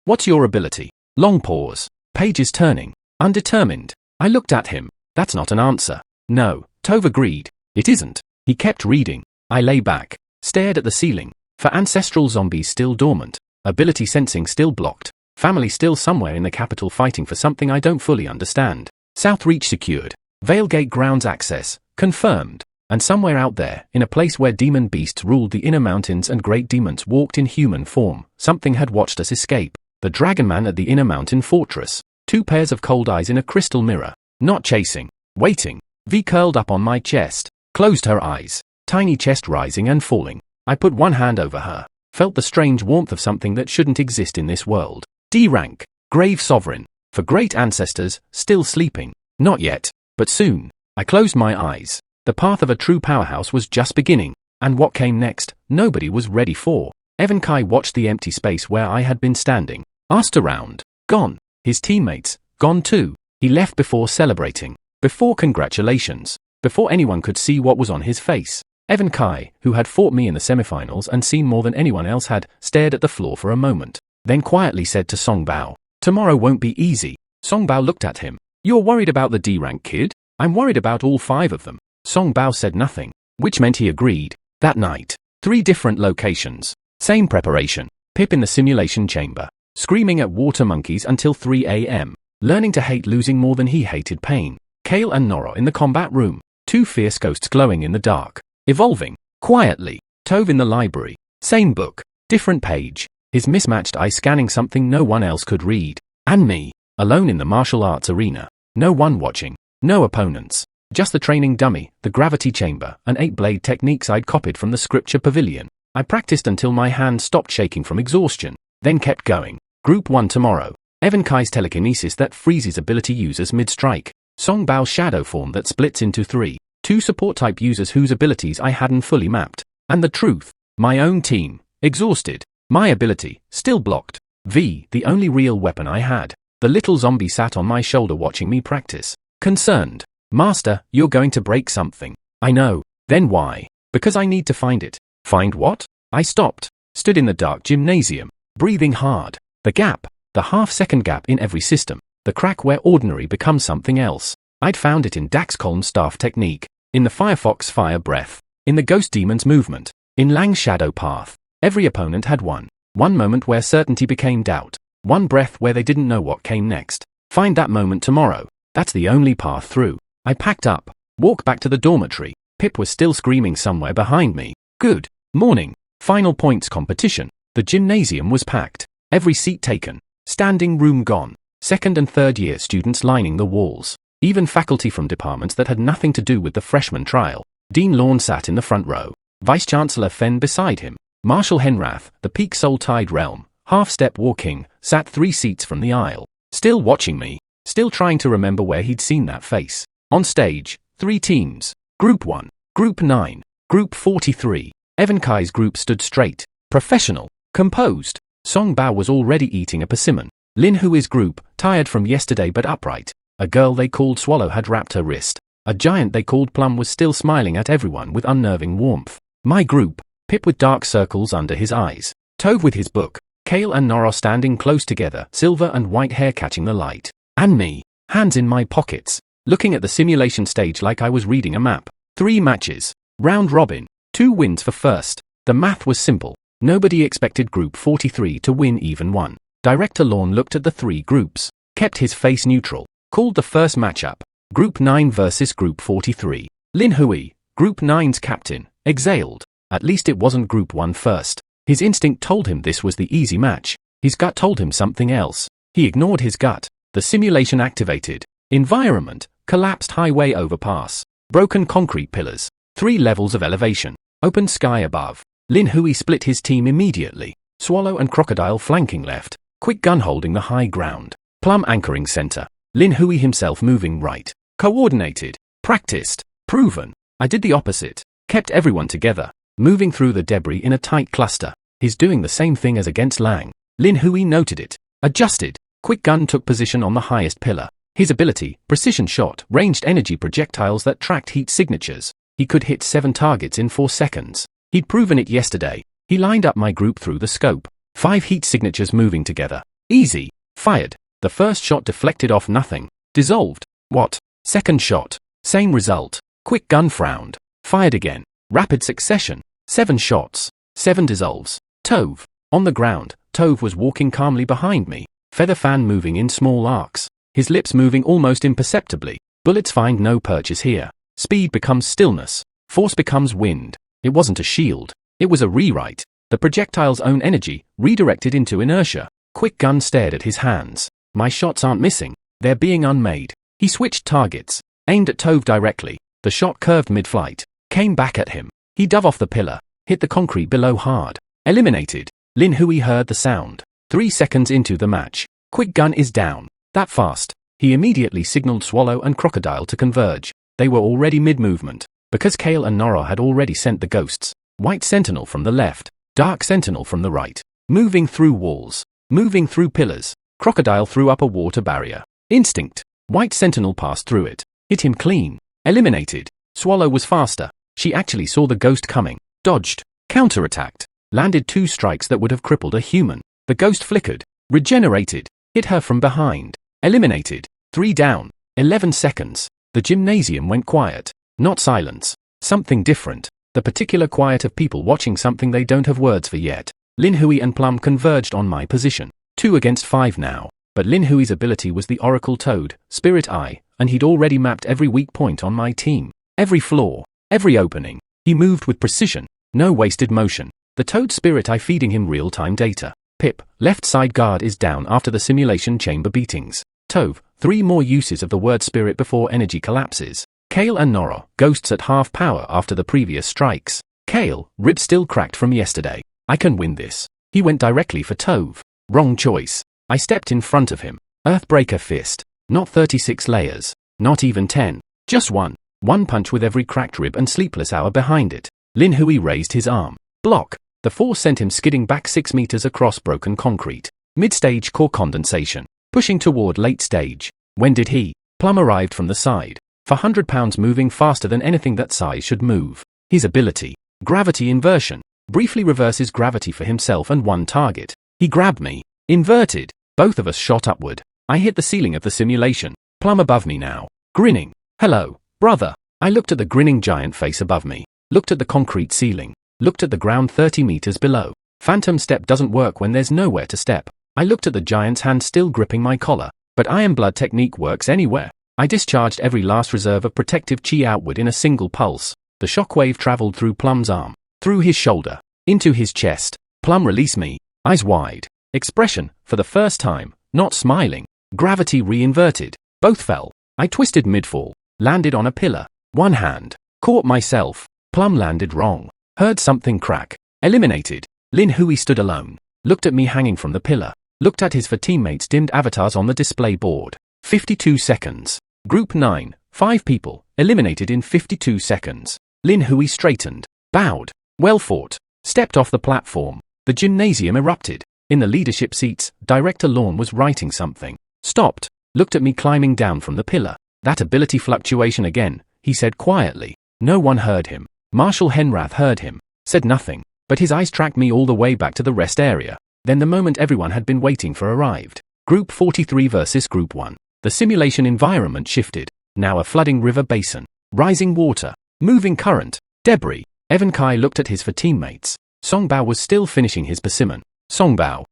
Speaker 1: What's your ability? Long pause. Pages turning. Undetermined. I looked at him. That's not an answer. No. Tove agreed. It isn't. He kept reading. I lay back. Stared at the ceiling. For ancestral zombies still dormant. Ability sensing still blocked. Family still somewhere in the capital fighting for something I don't fully understand. South Reach secured. Veilgate Grounds access. Confirmed. And somewhere out there, in a place where demon beasts ruled the inner mountains and great demons walked in human form, something had watched us escape. The dragon man at the inner mountain fortress. 2 pairs of cold eyes in a crystal mirror. Not chasing. Waiting. V curled up on my chest. Closed her eyes. Tiny chest rising and falling. I put one hand over her. Felt the strange warmth of something that shouldn't exist in this world. D rank. Grave sovereign. For great ancestors, still sleeping. Not yet. But soon. I closed my eyes. The path of a true powerhouse was just beginning. And what came next, nobody was ready for. Evan Kai watched the empty space where I had been standing. Asked around. Gone. His teammates. Gone too. He left before celebrating. Before congratulations. Before anyone could see what was on his face. Evan Kai, who had fought me in the semifinals and seen more than anyone else had, stared at the floor for a moment. then quietly said to Songbao, "Tomorrow won't be easy." Songbao looked at him. "You're worried about the D-rank kid? I'm worried about all 5 of them." Songbao said nothing, which meant he agreed. That night, 3 different locations, same preparation. Pip in the simulation chamber, screaming at water monkeys until 3 a.m., learning to hate losing more than he hated pain. Kael and Noro in the combat room, 2 fierce ghosts glowing in the dark, evolving, quietly. Tove in the library, same book, different page, his mismatched eye scanning something no one else could read. And me, alone in the martial arts arena, no one watching, no opponents, just the training dummy, the gravity chamber, and 8-blade techniques I'd copied from the scripture pavilion. I practiced until my hand stopped shaking from exhaustion, then kept going. Group 1 tomorrow. Evan Kai's telekinesis that freezes ability users mid-strike. Songbao's shadow form that splits into 3. 2 support-type users whose abilities I hadn't fully mapped. And the truth, my own team, exhausted. My ability, still blocked. V, the only real weapon I had. The little zombie sat on my shoulder watching me practice. Concerned. "Master, you're going to break something." "I know." "Then why?" "Because I need to find it." "Find what?" I stopped, stood in the dark gymnasium, breathing hard. The gap, the half-second gap in every system, the crack where ordinary becomes something else. I'd found it in Daxcolm's staff technique, in the Firefox fire breath, in the Ghost Demon's movement, in Lang's shadow path. Every opponent had one moment where certainty became doubt, one breath where they didn't know what came next. Find that moment tomorrow. That's the only path through. I packed up, walked back to the dormitory. Pip was still screaming somewhere behind me. Good morning. Final points competition. The gymnasium was packed. Every seat taken. Standing room gone. 2nd and 3rd year students lining the walls. Even faculty from departments that had nothing to do with the freshman trial. Dean Lorne sat in the front row. Vice-Chancellor Fenn beside him. Marshal Henrath, the peak soul-tied realm, half-step walking, sat 3 seats from the aisle. Still watching me. Still trying to remember where he'd seen that face. On stage, 3 teams. Group 1. Group 9. Group 43. Evan Kai's group stood straight. Professional. Composed. Songbao was already eating a persimmon. Lin Hui's group, tired from yesterday but upright. A girl they called Swallow had wrapped her wrist. A giant they called Plum was still smiling at everyone with unnerving warmth. My group. Pip with dark circles under his eyes. Tove with his book. Kael and Noro standing close together, silver and white hair catching the light. And me. Hands in my pockets. Looking at the simulation stage like I was reading a map. 3 matches. Round robin. 2 wins for first. The math was simple. Nobody expected Group 43 to win even one. Director Lorne looked at the 3 groups. Kept his face neutral. Called the first matchup. Group 9 versus Group 43. Lin Hui, Group 9's captain, exhaled. At least it wasn't Group 1 first. His instinct told him this was the easy match. His gut told him something else. He ignored his gut. The simulation activated. Environment. Collapsed highway overpass. Broken concrete pillars. 3 levels of elevation. Open sky above. Lin Hui split his team immediately. Swallow and Crocodile flanking left. Quick Gun holding the high ground. Plum anchoring center. Lin Hui himself moving right. Coordinated. Practiced. Proven. I did the opposite. Kept everyone together. Moving through the debris in a tight cluster. He's doing the same thing as against Lang. Lin Hui noted it. Adjusted. Quick Gun took position on the highest pillar. His ability, precision shot, ranged energy projectiles that tracked heat signatures. He could hit 7 targets in 4 seconds. He'd proven it yesterday. He lined up my group through the scope. 5 heat signatures moving together. Easy. Fired. The first shot deflected off nothing. Dissolved. What? Second shot. Same result. Quick Gun frowned. Fired again. Rapid succession. 7 shots. 7 dissolves. Tove. On the ground, Tove was walking calmly behind me. Feather fan moving in small arcs. His lips moving almost imperceptibly. Bullets find no purchase here. Speed becomes stillness. Force becomes wind. It wasn't a shield. It was a rewrite. The projectile's own energy, redirected into inertia. Quick Gun stared at his hands. My shots aren't missing. They're being unmade. He switched targets. Aimed at Tove directly. The shot curved mid-flight. Came back at him. He dove off the pillar. Hit the concrete below hard. Eliminated. Lin Hui heard the sound. 3 seconds into the match. Quick Gun is down. That fast. He immediately signaled Swallow and Crocodile to converge. They were already mid-movement. Because Kael and Noro had already sent the ghosts. White Sentinel from the left. Dark Sentinel from the right. Moving through walls. Moving through pillars. Crocodile threw up a water barrier. Instinct. White Sentinel passed through it. Hit him clean. Eliminated. Swallow was faster. She actually saw the ghost coming. Dodged. Counterattacked. Landed 2 strikes that would have crippled a human. The ghost flickered. Regenerated. Hit her from behind. Eliminated. 3 down. 11 seconds. The gymnasium went quiet. Not silence. Something different. The particular quiet of people watching something they don't have words for yet. Lin Hui and Plum converged on my position. 2 against 5 now. But Lin Hui's ability was the Oracle Toad, Spirit Eye, and he'd already mapped every weak point on my team. Every flaw. Every opening. He moved with precision. No wasted motion. The Toad Spirit Eye feeding him real-time data. Pip, left side guard is down after the simulation chamber beatings. Tove, 3 more uses of the word spirit before energy collapses. Kael and Nora, ghosts at half power after the previous strikes. Kael, rib still cracked from yesterday. I can win this. He went directly for Tove. Wrong choice. I stepped in front of him. Earthbreaker fist. Not 36 layers. Not even 10. Just 1. 1 punch with every cracked rib and sleepless hour behind it. Lin Hui raised his arm. Block. The force sent him skidding back 6 meters across broken concrete. Mid-stage core condensation. Pushing toward late stage. When did he? Plum arrived from the side. For 100 pounds moving faster than anything that size should move. His ability. Gravity inversion. Briefly reverses gravity for himself and one target. He grabbed me. Inverted. Both of us shot upward. I hit the ceiling of the simulation. Plum above me now. Grinning. Hello, brother. I looked at the grinning giant face above me. Looked at the concrete ceiling. Looked at the ground 30 meters below. Phantom step doesn't work when there's nowhere to step. I looked at the giant's hand still gripping my collar. But Iron Blood technique works anywhere. I discharged every last reserve of protective chi outward in a single pulse. The shockwave traveled through Plum's arm. Through his shoulder. Into his chest. Plum released me. Eyes wide. Expression, for the first time, not smiling. Gravity re-inverted. Both fell. I twisted mid-fall. Landed on a pillar. One hand. Caught myself. Plum landed wrong. Heard something crack. Eliminated. Lin Hui stood alone. Looked at me hanging from the pillar. Looked at his for teammates dimmed avatars on the display board. 52 seconds. Group 9. 5 people. Eliminated in 52 seconds. Lin Hui straightened. Bowed. Well fought. Stepped off the platform. The gymnasium erupted. In the leadership seats, Director Lorne was writing something. Stopped. Looked at me climbing down from the pillar. That ability fluctuation again, he said quietly. No one heard him. Marshal Henrath heard him. Said nothing. But his eyes tracked me all the way back to the rest area. Then the moment everyone had been waiting for arrived. Group 43 versus Group 1. The simulation environment shifted. Now a flooding river basin. Rising water. Moving current. Debris. Evan Kai looked at his for teammates. Songbao was still finishing his persimmon. Songbao.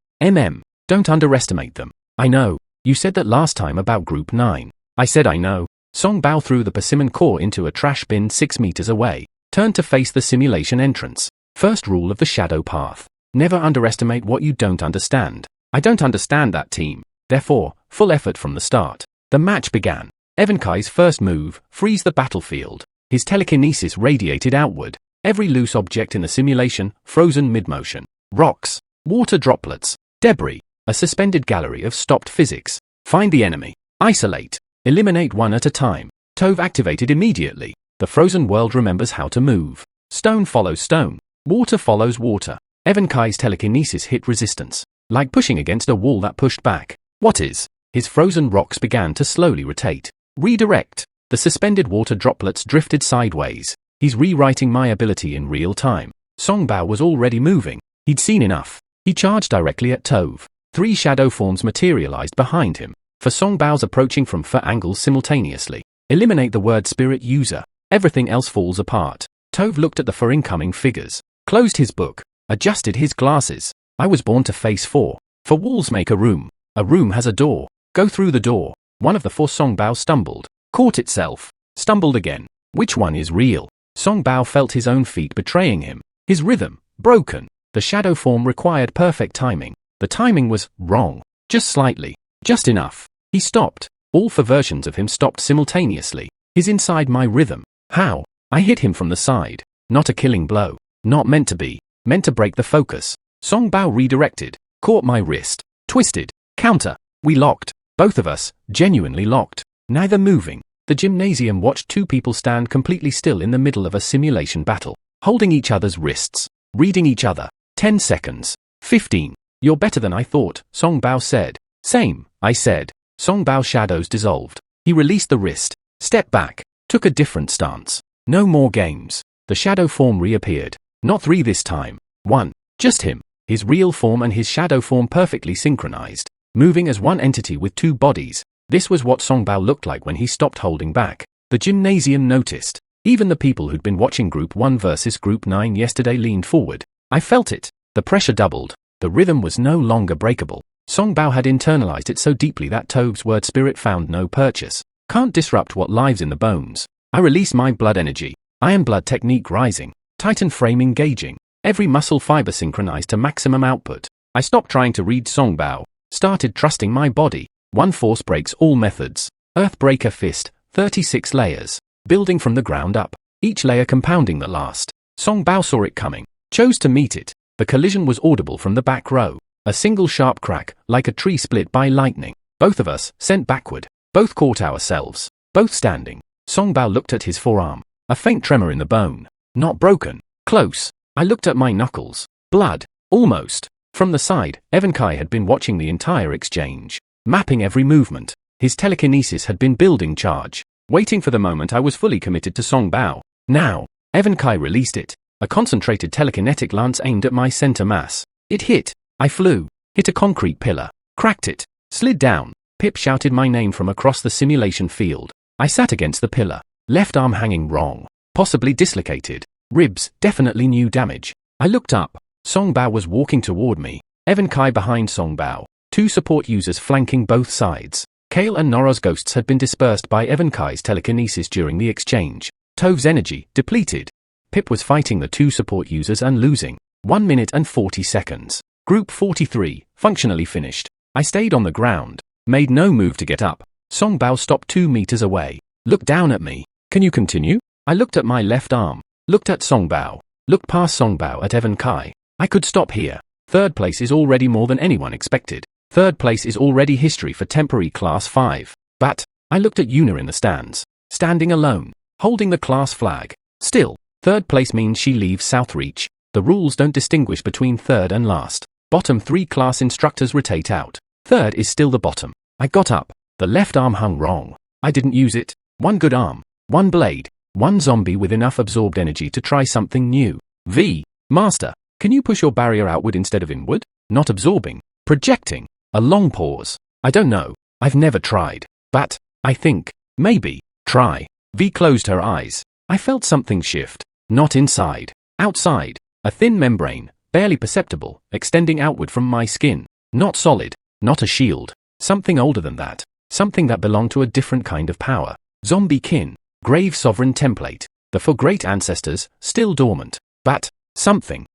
Speaker 1: Don't underestimate them. I know. You said that last time about Group 9. I said I know. Songbao threw the persimmon core into a trash bin 6 meters away. Turned to face the simulation entrance. First rule of the shadow path. Never underestimate what you don't understand. I don't understand that team. Therefore, full effort from the start. The match began. Evan Kai's first move, freeze the battlefield. His telekinesis radiated outward. Every loose object in the simulation, frozen mid-motion. Rocks. Water droplets. Debris. A suspended gallery of stopped physics. Find the enemy. Isolate. Eliminate one at a time. Tove activated immediately. The frozen world remembers how to move. Stone follows stone. Water follows water. Evan Kai's telekinesis hit resistance. Like pushing against a wall that pushed back. What is? His frozen rocks began to slowly rotate. Redirect. The suspended water droplets drifted sideways. He's rewriting my ability in real time. Songbao was already moving. He'd seen enough. He charged directly at Tove. 3 shadow forms materialized behind him. For Songbao's approaching from 4 angles simultaneously. Eliminate the word spirit user. Everything else falls apart. Tove looked at the 4 incoming figures. Closed his book. Adjusted his glasses. I was born to face 4. For walls make a room. A room has a door. Go through the door. One of the 4 Songbao stumbled. Caught itself. Stumbled again. Which one is real? Songbao felt his own feet betraying him. His rhythm. Broken. The shadow form required perfect timing. The timing was wrong. Just slightly. Just enough. He stopped. All 4 versions of him stopped simultaneously. He's inside my rhythm. How? I hit him from the side. Not a killing blow. Not meant to be. Meant to break the focus. Songbao redirected. Caught my wrist. Twisted. Counter. We locked. Both of us, genuinely locked. Neither moving. The gymnasium watched 2 people stand completely still in the middle of a simulation battle. Holding each other's wrists. Reading each other. 10 seconds. 15. You're better than I thought, Songbao said. Same, I said. Songbao's shadows dissolved. He released the wrist. Stepped back. Took a different stance. No more games. The shadow form reappeared. Not 3 this time. 1. Just him. his real form and his shadow form perfectly synchronized, moving as one entity with two bodies. This was what Songbao looked like when he stopped holding back. The gymnasium noticed. Even the people who'd been watching Group 1 versus Group 9 yesterday leaned forward. I felt it. The pressure doubled. The rhythm was no longer breakable. Songbao had internalized it so deeply that Tove's word spirit found no purchase. Can't disrupt what lives in the bones. I release my blood energy. Iron blood technique rising. Titan frame engaging. Every muscle fiber synchronized to maximum output. I stopped trying to read Songbao. Started trusting my body. One force breaks all methods. Earthbreaker fist. 36 layers. Building from the ground up. Each layer compounding the last. Songbao saw it coming. Chose to meet it. The collision was audible from the back row. A single sharp crack, like a tree split by lightning. Both of us, sent backward. Both caught ourselves. Both standing. Songbao looked at his forearm. A faint tremor in the bone. Not broken. Close. I looked at my knuckles. Blood. Almost. From the side, Evenkai had been watching the entire exchange. Mapping every movement. His telekinesis had been building charge. Waiting for the moment I was fully committed to Songbao. Now. Evenkai released it. A concentrated telekinetic lance aimed at my center mass. It hit. I flew. Hit a concrete pillar. Cracked it. Slid down. Pip shouted my name from across the simulation field. I sat against the pillar. Left arm hanging wrong. Possibly dislocated. Ribs, definitely new damage. I looked up. Songbao was walking toward me. Evenkai behind Songbao. Two support users flanking both sides. Kael and Nora's ghosts had been dispersed by Evenkai's telekinesis during the exchange. Tove's energy, depleted. Pip was fighting the two support users and losing. 1 minute and 40 seconds. Group 43, functionally finished. I stayed on the ground. Made no move to get up. Songbao stopped 2 meters away. Looked down at me. Can you continue? I looked at my left arm. Looked at Songbao. Looked past Songbao at Evenkai. I could stop here. Third place is already more than anyone expected. Third place is already history for temporary class 5. But, I looked at Yuna in the stands. Standing alone. Holding the class flag. Still, third place means she leaves Southreach. The rules don't distinguish between third and last. Bottom 3 class instructors rotate out. Third is still the bottom. I got up. The left arm hung wrong. I didn't use it. One good arm. One blade. One zombie with enough absorbed energy to try something new. V. Master, can you push your barrier outward instead of inward? Not absorbing. Projecting. A long pause. I don't know. I've never tried. But, I think, maybe, try. V closed her eyes. I felt something shift. Not inside. Outside. A thin membrane, barely perceptible, extending outward from my skin. Not solid. Not a shield. Something older than that. Something that belonged to a different kind of power. Zombie kin. Grave sovereign template. The for great ancestors, still dormant. But, something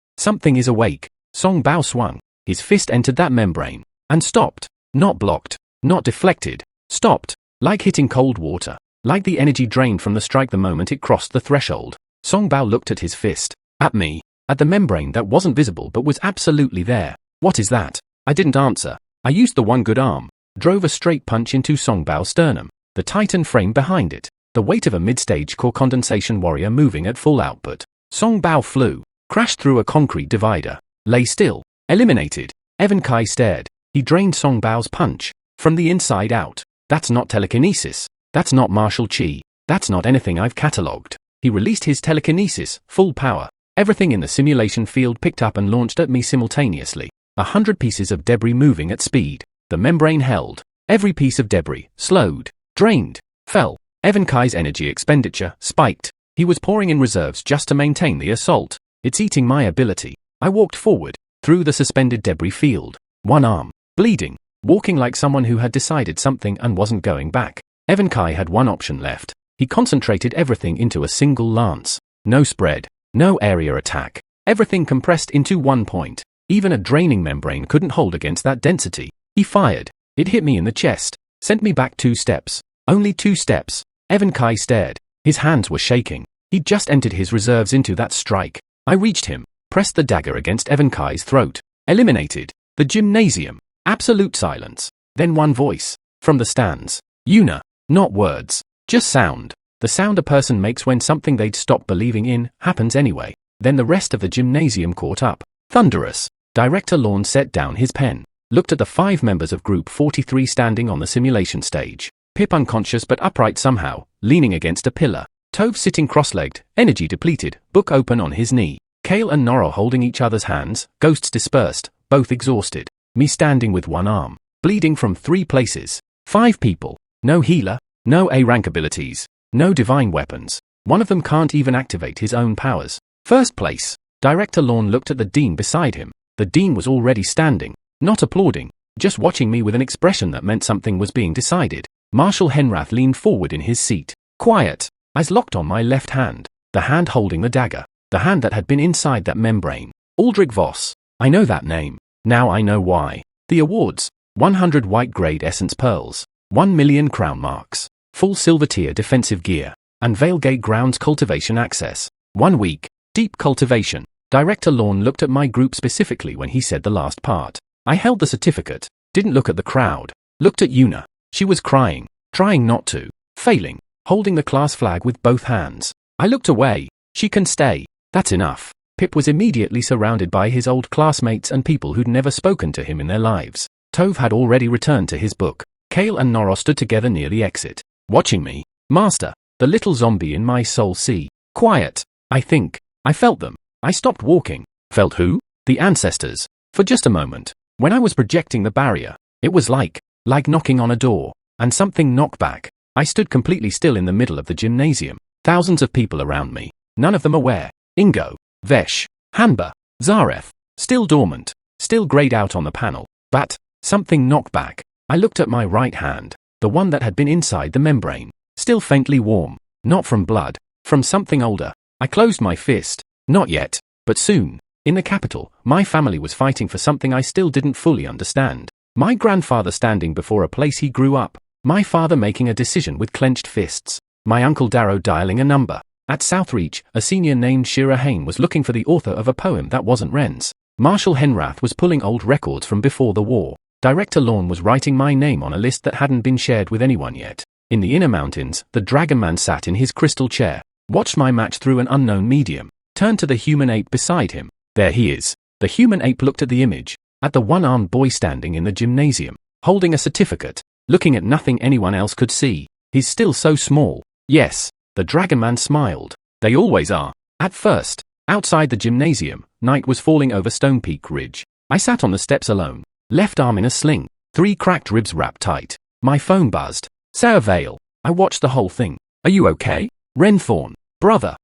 Speaker 1: is awake. Songbao swung. His fist entered that membrane. And stopped. Not blocked. Not deflected. Stopped. Like hitting cold water. Like the energy drained from the strike the moment it crossed the threshold. Songbao looked at his fist. At me. At the membrane that wasn't visible but was absolutely there. What is that? I didn't answer. I used the one good arm. Drove a straight punch into Songbao's sternum. The titan frame behind it. The weight of a mid-stage core condensation warrior moving at full output. Songbao flew. Crashed through a concrete divider. Lay still. Eliminated. Evenkai stared. He drained Songbao's punch. From the inside out. That's not telekinesis. That's not martial chi. That's not anything I've catalogued. He released his telekinesis, full power. Everything in the simulation field picked up and launched at me simultaneously. 100 pieces of debris moving at speed. The membrane held. Every piece of debris, slowed, drained, fell. Evenkai's energy expenditure spiked. He was pouring in reserves just to maintain the assault. It's eating my ability. I walked forward, through the suspended debris field. One arm. Bleeding, walking like someone who had decided something and wasn't going back. Evenkai had one option left. He concentrated everything into a single lance. No spread, no area attack. Everything compressed into one point. Even a draining membrane couldn't hold against that density. He fired. It hit me in the chest. Sent me back 2 steps. Only 2 steps. Evenkai stared. His hands were shaking. He'd just entered his reserves into that strike. I reached him. Pressed the dagger against Evenkai's throat. Eliminated. The gymnasium. Absolute silence. Then one voice. From the stands. Yuna. Not words. Just sound. The sound a person makes when something they'd stopped believing in happens anyway. Then the rest of the gymnasium caught up. Thunderous. Director Lorne set down his pen. Looked at the 5 members of Group 43 standing on the simulation stage. Pip unconscious but upright somehow, leaning against a pillar. Tove sitting cross-legged, energy depleted, book open on his knee. Kael and Nora holding each other's hands, ghosts dispersed, both exhausted. Me standing with one arm, bleeding from 3 places. 5 people. No healer, no A rank abilities, no divine weapons. One of them can't even activate his own powers. First place. Director Lorne looked at the dean beside him. The dean was already standing, not applauding, just watching me with an expression that meant something was being decided. Marshal Henrath leaned forward in his seat. Quiet. Eyes locked on my left hand, the hand holding the dagger, the hand that had been inside that membrane. Aldrich Voss. I know that name. Now I know why. The awards. 100 white grade essence pearls. 1 million crown marks. Full silver tier defensive gear. And Valegate grounds cultivation access. 1 week. Deep cultivation. Director Lorne looked at my group specifically when he said the last part. I held the certificate. Didn't look at the crowd. Looked at Yuna. She was crying. Trying not to. Failing. Holding the class flag with both hands. I looked away. She can stay. That's enough. Pip was immediately surrounded by his old classmates and people who'd never spoken to him in their lives. Tove had already returned to his book. Kael and Nora stood together near the exit. Watching me. Master. The little zombie in my soul see. Quiet. I think. I felt them. I stopped walking. Felt who? The ancestors. For just a moment. When I was projecting the barrier, it was like knocking on a door. And something knocked back. I stood completely still in the middle of the gymnasium. Thousands of people around me. None of them aware. Ingo. Vesh. Hanba. Zareth. Still dormant. Still grayed out on the panel. But something knocked back. I looked at my right hand. The one that had been inside the membrane. Still faintly warm. Not from blood. From something older. I closed my fist. Not yet. But soon. In the capital, my family was fighting for something I still didn't fully understand. My grandfather standing before a place he grew up. My father making a decision with clenched fists. My uncle Darrow dialing a number. At Southreach, a senior named Shira Hain was looking for the author of a poem that wasn't Wren's. Marshal Henrath was pulling old records from before the war. Director Lorne was writing my name on a list that hadn't been shared with anyone yet. In the inner mountains, the Dragon Man sat in his crystal chair. Watched my match through an unknown medium. Turned to the human ape beside him. There he is. The human ape looked at the image. At the one-armed boy standing in the gymnasium. Holding a certificate. Looking at nothing anyone else could see. He's still so small. Yes. The Dragon Man smiled. They always are. At first. Outside the gymnasium, night was falling over Stone Peak Ridge. I sat on the steps alone. Left arm in a sling. 3 cracked ribs wrapped tight. My phone buzzed. Sarah Vale. I watched the whole thing. Are you okay? Ren Thorne. Brother.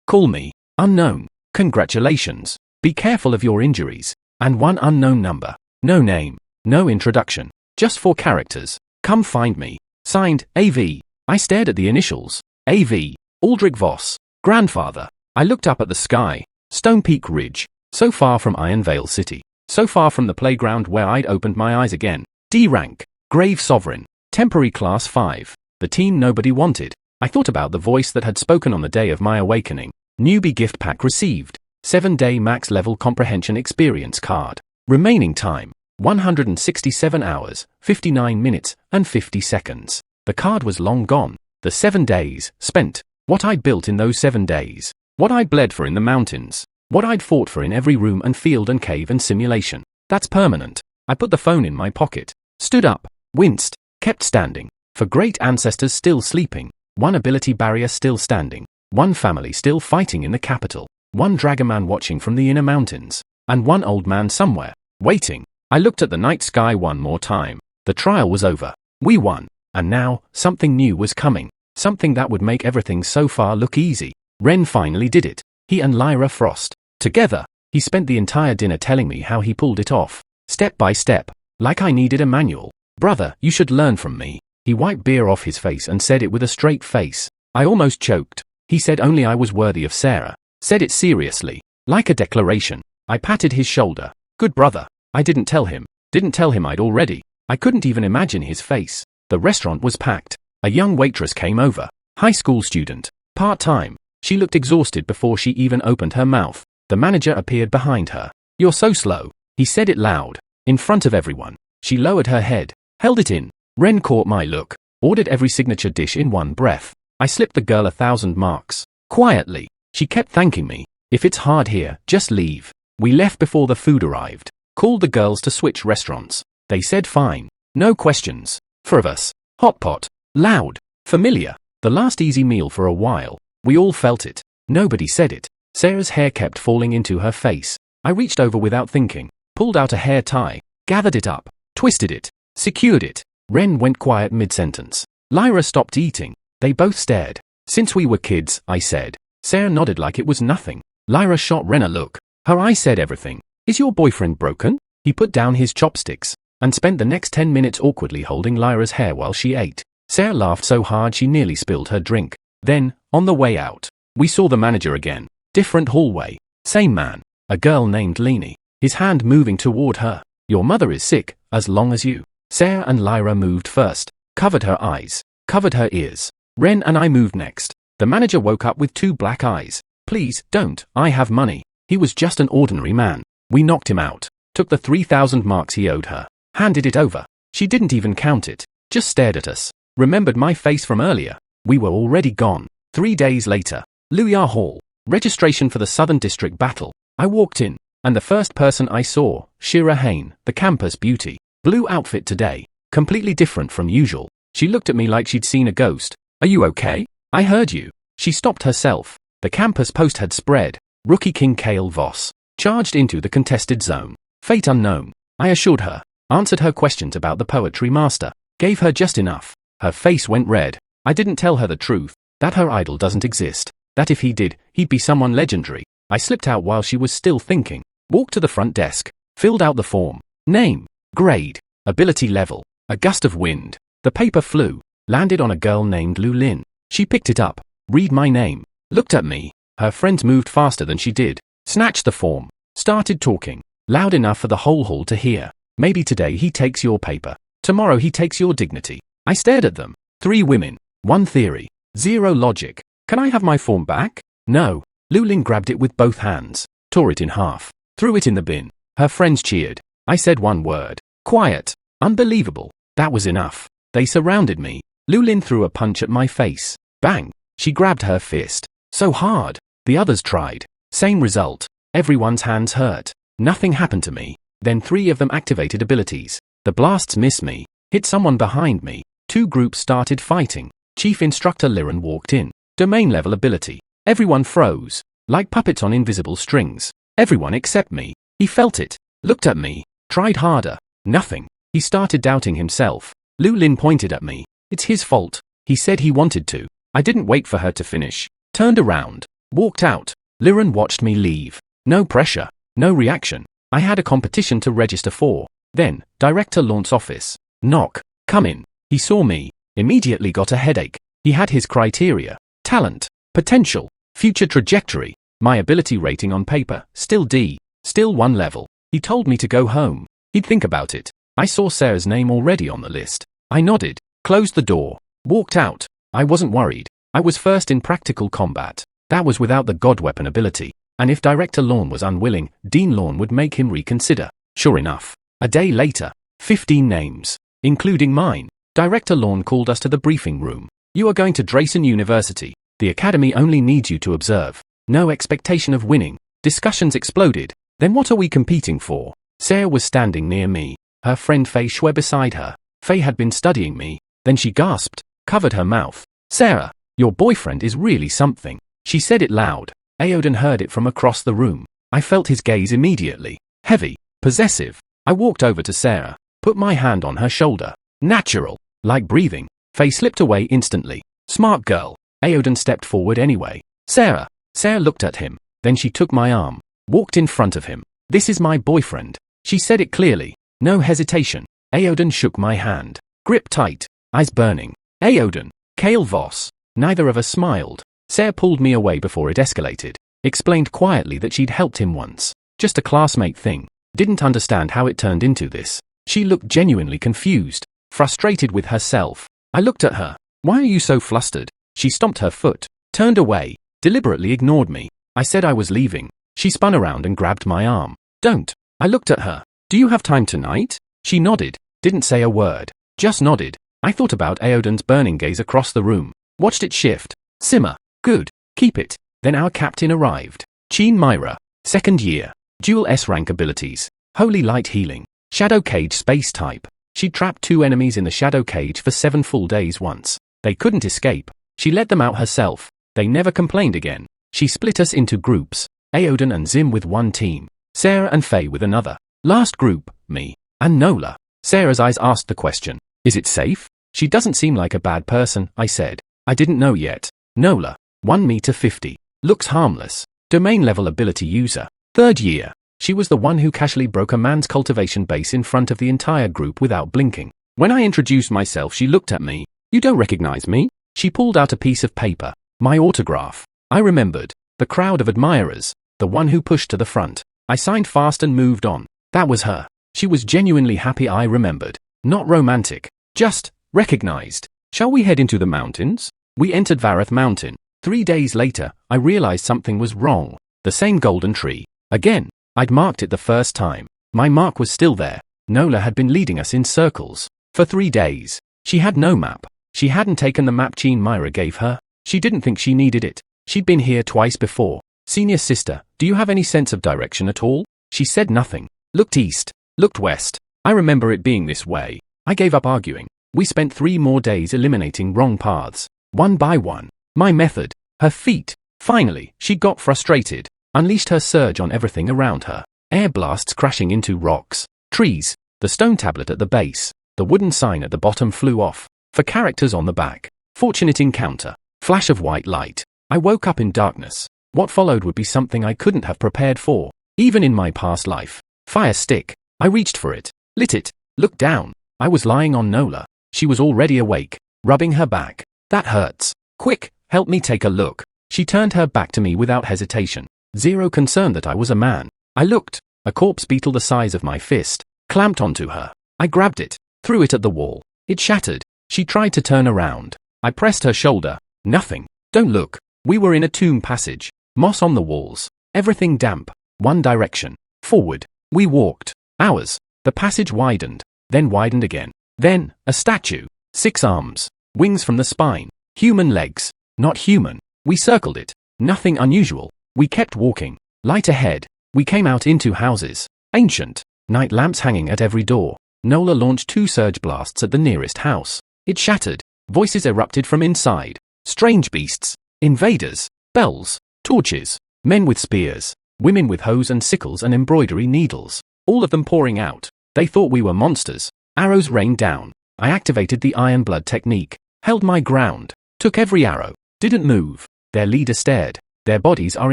Speaker 1: Call me. Unknown. Congratulations. Be careful of your injuries. And 1 unknown number. No name. No introduction. Just 4 characters. Come find me. Signed, AV. I stared at the initials. AV. Aldrich Voss. Grandfather. I looked up at the sky. Stone Peak Ridge. So far from Iron Vale City. So far from the playground where I'd opened my eyes again. D rank. Grave Sovereign. Temporary Class 5. The team nobody wanted. I thought about the voice that had spoken on the day of my awakening. Newbie gift pack received. 7-day max level comprehension experience card. Remaining time. 167 hours, 59 minutes, and 50 seconds. The card was long gone. The 7 days, spent. What I'd built in those 7 days. What I'd bled for in the mountains. What I'd fought for in every room and field and cave and simulation. That's permanent. I put the phone in my pocket. Stood up. Winced. Kept standing. For great ancestors still sleeping. 1 ability barrier still standing. 1 family still fighting in the capital. 1 dragon man watching from the inner mountains. And 1 old man somewhere. Waiting. I looked at the night sky one more time. The trial was over. We won. And now, something new was coming. Something that would make everything so far look easy. Ren finally did it. He and Lyra Frost. Together. He spent the entire dinner telling me how he pulled it off. Step by step. Like I needed a manual. Brother, you should learn from me. He wiped beer off his face and said it with a straight face. I almost choked. He said only I was worthy of Sarah. Said it seriously. Like a declaration. I patted his shoulder. Good brother. I didn't tell him. Didn't tell him I'd already. I couldn't even imagine his face. The restaurant was packed. A young waitress came over. High school student. Part-time. She looked exhausted before she even opened her mouth. The manager appeared behind her. You're so slow. He said it loud. In front of everyone. She lowered her head. Held it in. Ren caught my look. Ordered every signature dish in one breath. I slipped the girl 1,000 marks. Quietly. She kept thanking me. If it's hard here, just leave. We left before the food arrived. Called the girls to switch restaurants. They said fine. No questions. 4 of us. Hot pot. Loud. Familiar. The last easy meal for a while. We all felt it. Nobody said it. Sarah's hair kept falling into her face. I reached over without thinking, pulled out a hair tie, gathered it up, twisted it, secured it. Ren went quiet mid-sentence. Lyra stopped eating. They both stared. Since we were kids, I said. Sarah nodded like it was nothing. Lyra shot Ren a look. Her eye said everything. Is your boyfriend broken? He put down his chopsticks and spent the next 10 minutes awkwardly holding Lyra's hair while she ate. Sarah laughed so hard she nearly spilled her drink. Then, on the way out, we saw the manager again. Different hallway. Same man. A girl named Leni. His hand moving toward her. Your mother is sick, as long as you. Sarah and Lyra moved first. Covered her eyes. Covered her ears. Ren and I moved next. The manager woke up with 2 black eyes. Please, don't, I have money. He was just an ordinary man. We knocked him out. Took the 3,000 marks he owed her. Handed it over. She didn't even count it. Just stared at us. Remembered my face from earlier. We were already gone. 3 days later. Luyar Hall. Registration for the Southern District Battle. I walked in, and the first person I saw, Shira Hain, the campus beauty. Blue outfit today. Completely different from usual. She looked at me like she'd seen a ghost. Are you okay? I heard you. She stopped herself. The campus post had spread. Rookie King Kael Voss. Charged into the contested zone. Fate unknown. I assured her. Answered her questions about the poetry master. Gave her just enough. Her face went red. I didn't tell her the truth. That her idol doesn't exist. That if he did, he'd be someone legendary. I slipped out while she was still thinking. Walked to the front desk. Filled out the form. Name. Grade. Ability level. A gust of wind. The paper flew. Landed on a girl named Lu Lin. She picked it up. Read my name. Looked at me. Her friends moved faster than she did. Snatched the form. Started talking. Loud enough for the whole hall to hear. Maybe today he takes your paper. Tomorrow he takes your dignity. I stared at them. 3 women. 1 theory. 0 logic. Can I have my form back? No. Lu Lin grabbed it with both hands. Tore it in half. Threw it in the bin. Her friends cheered. I said 1 word. Quiet. Unbelievable. That was enough. They surrounded me. Lu Lin threw a punch at my face. Bang. She grabbed her fist. So hard. The others tried. Same result. Everyone's hands hurt. Nothing happened to me. Then 3 of them activated abilities. The blasts missed me. Hit someone behind me. 2 groups started fighting. Chief Instructor Liren walked in. Domain level ability. Everyone froze. Like puppets on invisible strings. Everyone except me. He felt it. Looked at me. Tried harder. Nothing. He started doubting himself. Lu Lin pointed at me. It's his fault. He said he wanted to. I didn't wait for her to finish. Turned around. Walked out. Liren watched me leave. No pressure. No reaction. I had a competition to register for. Then, Director Launt's office. Knock. Come in. He saw me. Immediately got a headache. He had his criteria. Talent. Potential. Future trajectory. My ability rating on paper. Still D. Still 1 level. He told me to go home. He'd think about it. I saw Sarah's name already on the list. I nodded. Closed the door. Walked out. I wasn't worried. I was first in practical combat. That was without the god weapon ability. And if Director Lawn was unwilling, Dean Lawn would make him reconsider. Sure enough. A day later. 15 names. Including mine. Director Lawn called us to the briefing room. You are going to Drayson University. The academy only needs you to observe. No expectation of winning. Discussions exploded. Then what are we competing for? Sarah was standing near me. Her friend Faye Shue beside her. Faye had been studying me. Then she gasped. Covered her mouth. Sarah, your boyfriend is really something. She said it loud. Aoden heard it from across the room. I felt his gaze immediately. Heavy. Possessive. I walked over to Sarah. Put my hand on her shoulder. Natural. Like breathing. Faye slipped away instantly. Smart girl. Aoden stepped forward anyway. Sarah. Sarah looked at him. Then she took my arm. Walked in front of him. This is my boyfriend. She said it clearly. No hesitation. Aoden shook my hand. Grip tight. Eyes burning. Aoden. Kael Voss. Neither of us smiled. Sarah pulled me away before it escalated. Explained quietly that she'd helped him once. Just a classmate thing. Didn't understand how it turned into this. She looked genuinely confused. Frustrated with herself. I looked at her. Why are you so flustered? She stomped her foot. Turned away. Deliberately ignored me. I said I was leaving. She spun around and grabbed my arm. Don't. I looked at her. Do you have time tonight? She nodded. Didn't say a word. Just nodded. I thought about Aoden's burning gaze across the room. Watched it shift. Simmer. Good. Keep it. Then our captain arrived. Cheen Myra. 2nd year. Dual S-rank abilities. Holy light healing. Shadow cage space type. She trapped 2 enemies in the shadow cage for 7 full days once. They couldn't escape. She let them out herself. They never complained again. She split us into groups, Aoden and Zim with one team, Sarah and Faye with another. Last group, me and Nola. Sarah's eyes asked the question, is it safe? She doesn't seem like a bad person, I said. I didn't know yet. Nola, 1 meter 50. Looks harmless. Domain level ability user. 3rd year. She was the one who casually broke a man's cultivation base in front of the entire group without blinking. When I introduced myself, she looked at me. You don't recognize me? She pulled out a piece of paper. My autograph. I remembered. The crowd of admirers. The one who pushed to the front. I signed fast and moved on. That was her. She was genuinely happy I remembered. Not romantic. Just recognized. Shall we head into the mountains? We entered Vath Mountain. 3 days later, I realized something was wrong. The same golden tree. Again. I'd marked it the first time. My mark was still there. Nola had been leading us in circles. For 3 days. She had no map. She hadn't taken the map Jean Myra gave her. She didn't think she needed it. She'd been here twice before. Senior sister, do you have any sense of direction at all? She said nothing. Looked east. Looked west. I remember it being this way. I gave up arguing. We spent 3 more days eliminating wrong paths. One by one. My method. Her feet. Finally, she got frustrated. Unleashed her surge on everything around her. Air blasts crashing into rocks. Trees. The stone tablet at the base. The wooden sign at the bottom flew off. For characters on the back. Fortunate encounter. Flash of white light. I woke up in darkness. What followed would be something I couldn't have prepared for. Even in my past life. Fire stick. I reached for it. Lit it. Looked down. I was lying on Nola. She was already awake. Rubbing her back. That hurts. Quick, help me take a look. She turned her back to me without hesitation. Zero concern that I was a man. I looked. A corpse beetle the size of my fist. Clamped onto her. I grabbed it. Threw it at the wall. It shattered. She tried to turn around. I pressed her shoulder. Nothing. Don't look. We were in a tomb passage. Moss on the walls. Everything damp. One direction. Forward. We walked. Hours. The passage widened. Then widened again. Then, a statue. 6 arms. Wings from the spine. Human legs. Not human. We circled it. Nothing unusual. We kept walking. Light ahead. We came out into houses. Ancient. Night lamps hanging at every door. Nola launched 2 surge blasts at the nearest house. It shattered. Voices erupted from inside. Strange beasts. Invaders. Bells. Torches. Men with spears. Women with hoes and sickles and embroidery needles. All of them pouring out. They thought we were monsters. Arrows rained down. I activated the Iron Blood technique. Held my ground. Took every arrow. Didn't move. Their leader stared. Their bodies are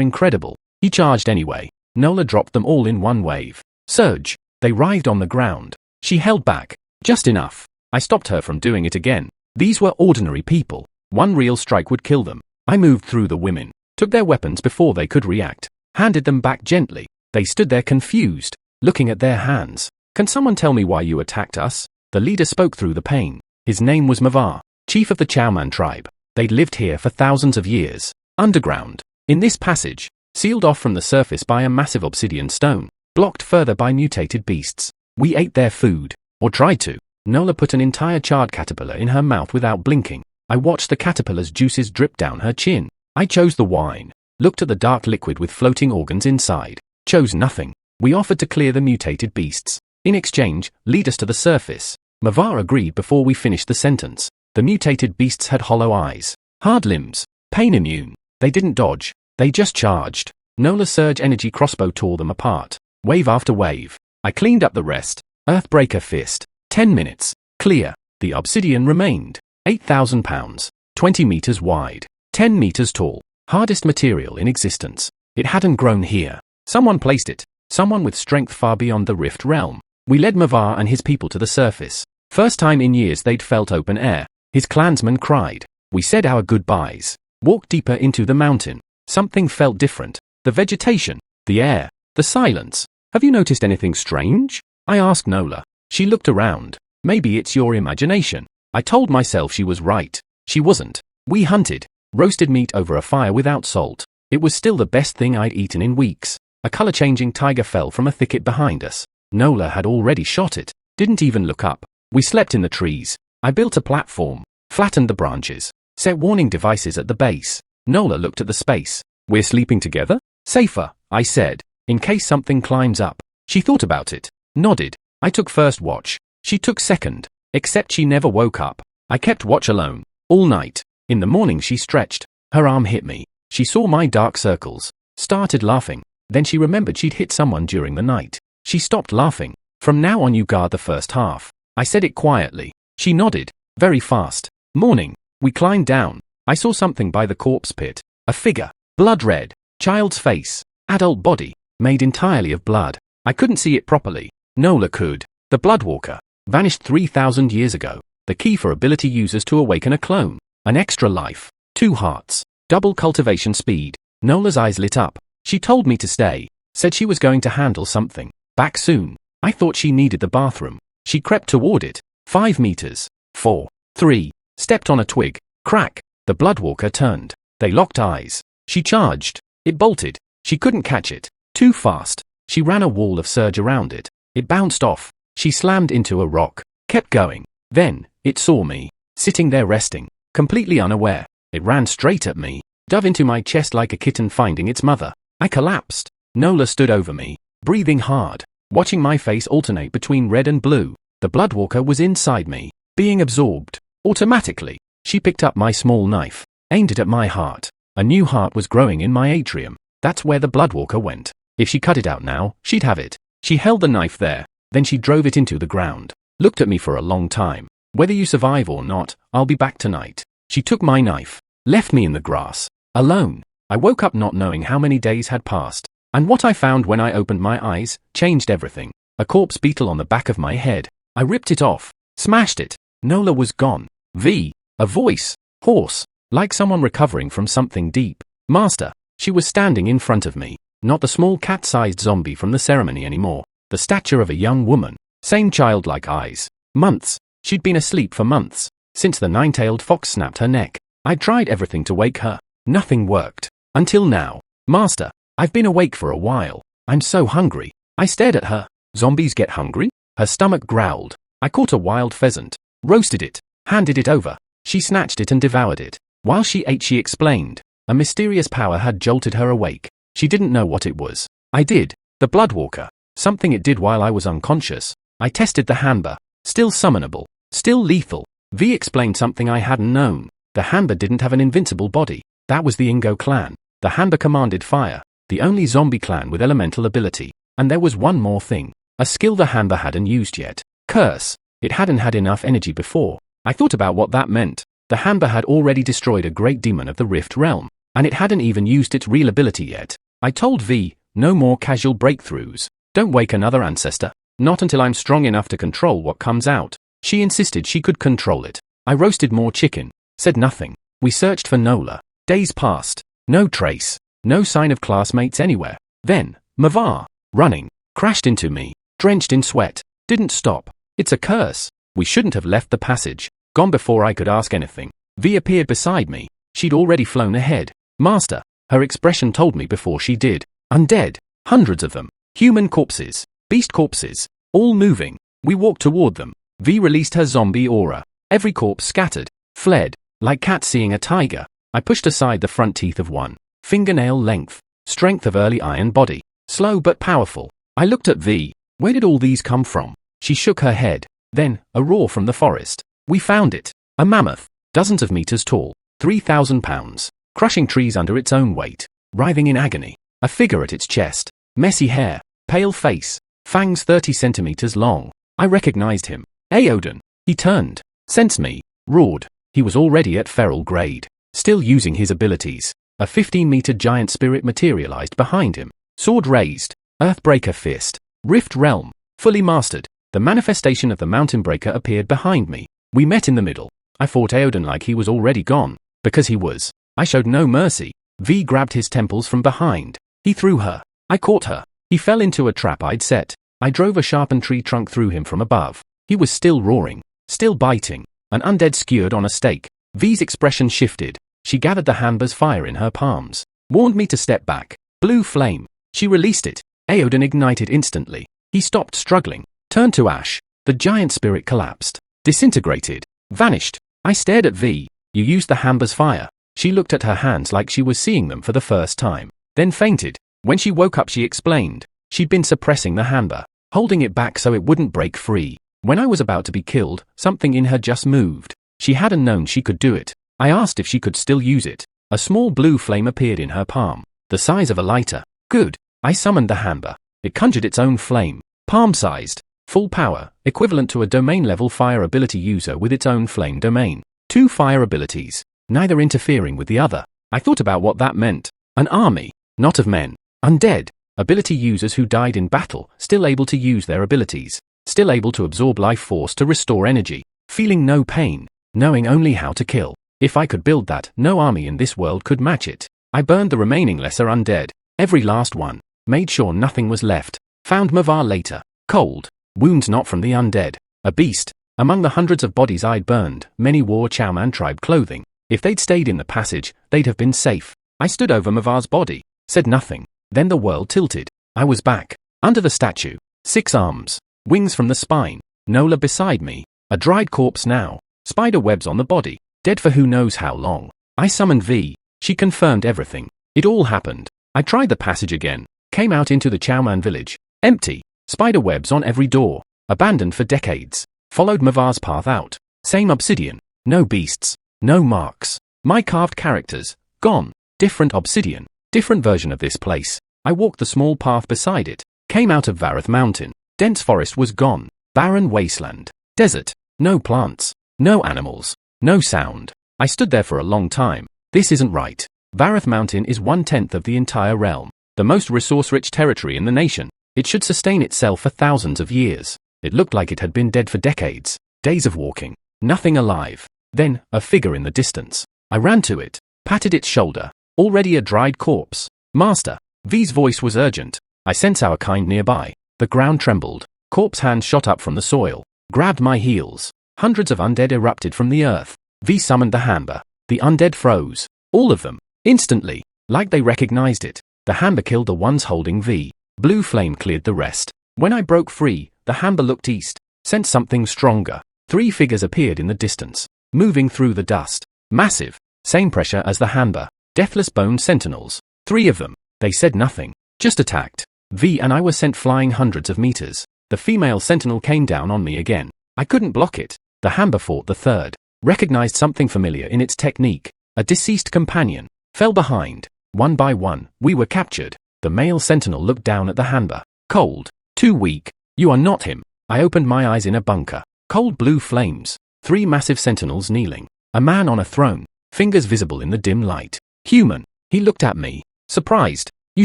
Speaker 1: incredible. He charged anyway. Nola dropped them all in one wave. Surge. They writhed on the ground. She held back. Just enough. I stopped her from doing it again. These were ordinary people. One real strike would kill them. I moved through the women. Took their weapons before they could react. Handed them back gently. They stood there confused. Looking at their hands. Can someone tell me why you attacked us? The leader spoke through the pain. His name was Manhwa, chief of the Chowman tribe. They'd lived here for thousands of years. Underground. In this passage. Sealed off from the surface by a massive obsidian stone. Blocked further by mutated beasts. We ate their food. Or tried to. Nola put an entire charred caterpillar in her mouth without blinking. I watched the caterpillar's juices drip down her chin. I chose the wine. Looked at the dark liquid with floating organs inside. Chose nothing. We offered to clear the mutated beasts. In exchange, lead us to the surface. Manhwa agreed before we finished the sentence. The mutated beasts had hollow eyes. Hard limbs. Pain immune. They didn't dodge. They just charged. Nola's surge energy crossbow tore them apart. Wave after wave. I cleaned up the rest. Earthbreaker fist. 10 minutes. Clear. The obsidian remained. 8,000 pounds. 20 meters wide. 10 meters tall. Hardest material in existence. It hadn't grown here. Someone placed it. Someone with strength far beyond the rift realm. We led Manhwa and his people to the surface. First time in years they'd felt open air. His clansmen cried. We said our goodbyes. Walked deeper into the mountain. Something felt different. The vegetation. The air. The silence. Have you noticed anything strange? I asked Nola. She looked around. Maybe it's your imagination. I told myself she was right. She wasn't. We hunted. Roasted meat over a fire without salt. It was still the best thing I'd eaten in weeks. A color-changing tiger fell from a thicket behind us. Nola had already shot it. Didn't even look up. We slept in the trees. I built a platform. Flattened the branches. Set warning devices at the base. Nola looked at the space. We're sleeping together? Safer, I said. In case something climbs up. She thought about it. Nodded. I took first watch. She took second. Except she never woke up. I kept watch alone. All night. In the morning she stretched. Her arm hit me. She saw my dark circles, started laughing, then she remembered she'd hit someone during the night. She stopped laughing. From now on you guard the first half. I said it quietly. She nodded, very fast. Morning. We climbed down. I saw something by the corpse pit. A figure. Blood red. Child's face. Adult body. Made entirely of blood. I couldn't see it properly. Nola could. The Bloodwalker. Vanished 3,000 years ago. The key for ability users to awaken a clone. An extra life. 2 hearts. Double cultivation speed. Nola's eyes lit up. She told me to stay. Said she was going to handle something. Back soon. I thought she needed the bathroom. She crept toward it. 5 meters. 4. 3. Stepped on a twig. Crack. The Bloodwalker turned. They locked eyes. She charged. It bolted. She couldn't catch it. Too fast. She ran a wall of surge around it. It bounced off. She slammed into a rock. Kept going. Then, it saw me. Sitting there resting. Completely unaware. It ran straight at me. Dove into my chest like a kitten finding its mother. I collapsed. Nola stood over me. Breathing hard. Watching my face alternate between red and blue. The Bloodwalker was inside me. Being absorbed. Automatically. She picked up my small knife. Aimed it at my heart. A new heart was growing in my atrium. That's where the Bloodwalker went. If she cut it out now, she'd have it. She held the knife there. Then she drove it into the ground. Looked at me for a long time. Whether you survive or not, I'll be back tonight. She took my knife. Left me in the grass. Alone. I woke up not knowing how many days had passed. And what I found when I opened my eyes changed everything. A corpse beetle on the back of my head. I ripped it off. Smashed it. Nola was gone. A voice. Hoarse. Like someone recovering from something deep. Master. She was standing in front of me. Not the small cat-sized zombie from the ceremony anymore. The stature of a young woman. Same childlike eyes. Months. She'd been asleep for months. Since the 9-tailed fox snapped her neck. I tried everything to wake her. Nothing worked. Until now. Master. I've been awake for a while. I'm so hungry. I stared at her. Zombies get hungry? Her stomach growled. I caught a wild pheasant. Roasted it. Handed it over. She snatched it and devoured it. While she ate she explained. A mysterious power had jolted her awake. She didn't know what it was. I did. The Bloodwalker. Something it did while I was unconscious. I tested the Hanba. Still summonable. Still lethal. V explained something I hadn't known. The Hanba didn't have an invincible body. That was the Ingo clan. The Hanba commanded fire. The only zombie clan with elemental ability. And there was one more thing. A skill the Hanba hadn't used yet. Curse. It hadn't had enough energy before. I thought about what that meant. The Hanba had already destroyed a great demon of the Rift Realm. And it hadn't even used its real ability yet. I told V, no more casual breakthroughs. Don't wake another ancestor. Not until I'm strong enough to control what comes out. She insisted she could control it. I roasted more chicken. Said nothing. We searched for Nola. Days passed. No trace. No sign of classmates anywhere. Then, Manhwa, running, crashed into me. Drenched in sweat. Didn't stop. It's a curse. We shouldn't have left the passage. Gone before I could ask anything. V appeared beside me. She'd already flown ahead. Master. Her expression told me before she did. Undead. Hundreds of them. Human corpses. Beast corpses. All moving. We walked toward them. V released her zombie aura. Every corpse scattered. Fled. Like cats seeing a tiger. I pushed aside the front teeth of one. Fingernail length. Strength of early iron body. Slow but powerful. I looked at V. Where did all these come from? She shook her head. Then, a roar from the forest. We found it. A mammoth. Dozens of meters tall. 3,000 pounds. Crushing trees under its own weight. Writhing in agony. A figure at its chest. Messy hair. Pale face. Fangs 30 centimeters long. I recognized him. Aoden. He turned. Sensed me. Roared. He was already at feral grade. Still using his abilities. A 15-meter giant spirit materialized behind him. Sword raised. Earthbreaker fist. Rift realm. Fully mastered. The manifestation of the mountain breaker appeared behind me. We met in the middle. I fought Aoden like he was already gone. Because he was. I showed no mercy. V grabbed his temples from behind. He threw her. I caught her. He fell into a trap I'd set. I drove a sharpened tree trunk through him from above. He was still roaring. Still biting. An undead skewered on a stake. V's expression shifted. She gathered the Hanba's fire in her palms. Warned me to step back. Blue flame. She released it. Aoden ignited instantly. He stopped struggling. Turned to ash. The giant spirit collapsed. Disintegrated. Vanished. I stared at V. You used the Hanba's fire. She looked at her hands like she was seeing them for the first time. Then fainted. When she woke up she explained. She'd been suppressing the Hanba. Holding it back so it wouldn't break free. When I was about to be killed, something in her just moved. She hadn't known she could do it. I asked if she could still use it. A small blue flame appeared in her palm, the size of a lighter. Good. I summoned the Hamba. It conjured its own flame, palm-sized, full power, equivalent to a domain-level fire ability user with its own flame domain. 2 fire abilities, neither interfering with the other. I thought about what that meant. An army, not of men. Undead. Ability users who died in battle, still able to use their abilities. Still able to absorb life force to restore energy. Feeling no pain. Knowing only how to kill. If I could build that, no army in this world could match it. I burned the remaining lesser undead. Every last one. Made sure nothing was left. Found Manhwa later. Cold. Wounds not from the undead. A beast. Among the hundreds of bodies I'd burned, many wore Chowman tribe clothing. If they'd stayed in the passage, they'd have been safe. I stood over Manhwa's body. Said nothing. Then the world tilted. I was back. Under the statue. 6 arms. Wings from the spine. Nola beside me. A dried corpse now. Spider webs on the body. Dead for who knows how long. I summoned V. She confirmed everything. It all happened. I tried the passage again. Came out into the Chowman village. Empty. Spider webs on every door. Abandoned for decades. Followed Manhwa's path out. Same obsidian. No beasts. No marks. My carved characters. Gone. Different obsidian. Different version of this place. I walked the small path beside it. Came out of Vath Mountain. Dense forest was gone. Barren wasteland. Desert. No plants. No animals. No sound. I stood there for a long time. This isn't right. Vath Mountain is 1/10 of the entire realm. The most resource-rich territory in the nation. It should sustain itself for thousands of years. It looked like it had been dead for decades. Days of walking. Nothing alive. Then, a figure in the distance. I ran to it. Patted its shoulder. Already a dried corpse. Master. V's voice was urgent. I sense our kind nearby. The ground trembled. Corpse hand shot up from the soil. Grabbed my heels. Hundreds of undead erupted from the earth. V summoned the Hamba. The undead froze. All of them. Instantly. Like they recognized it. The Hamba killed the ones holding V. Blue flame cleared the rest. When I broke free, the Hamba looked east. Sensed something stronger. 3 figures appeared in the distance. Moving through the dust. Massive. Same pressure as the Hamba. Deathless bone sentinels. 3 of them. They said nothing. Just attacked. V and I were sent flying hundreds of meters. The female sentinel came down on me again. I couldn't block it. The Hamba fought the third. Recognized something familiar in its technique. A deceased companion. Fell behind. One by one, we were captured. The male sentinel looked down at the Hamba. Cold. Too weak. You are not him. I opened my eyes in a bunker. Cold blue flames. 3 massive sentinels kneeling. A man on a throne. Fingers visible in the dim light. Human. He looked at me. Surprised. You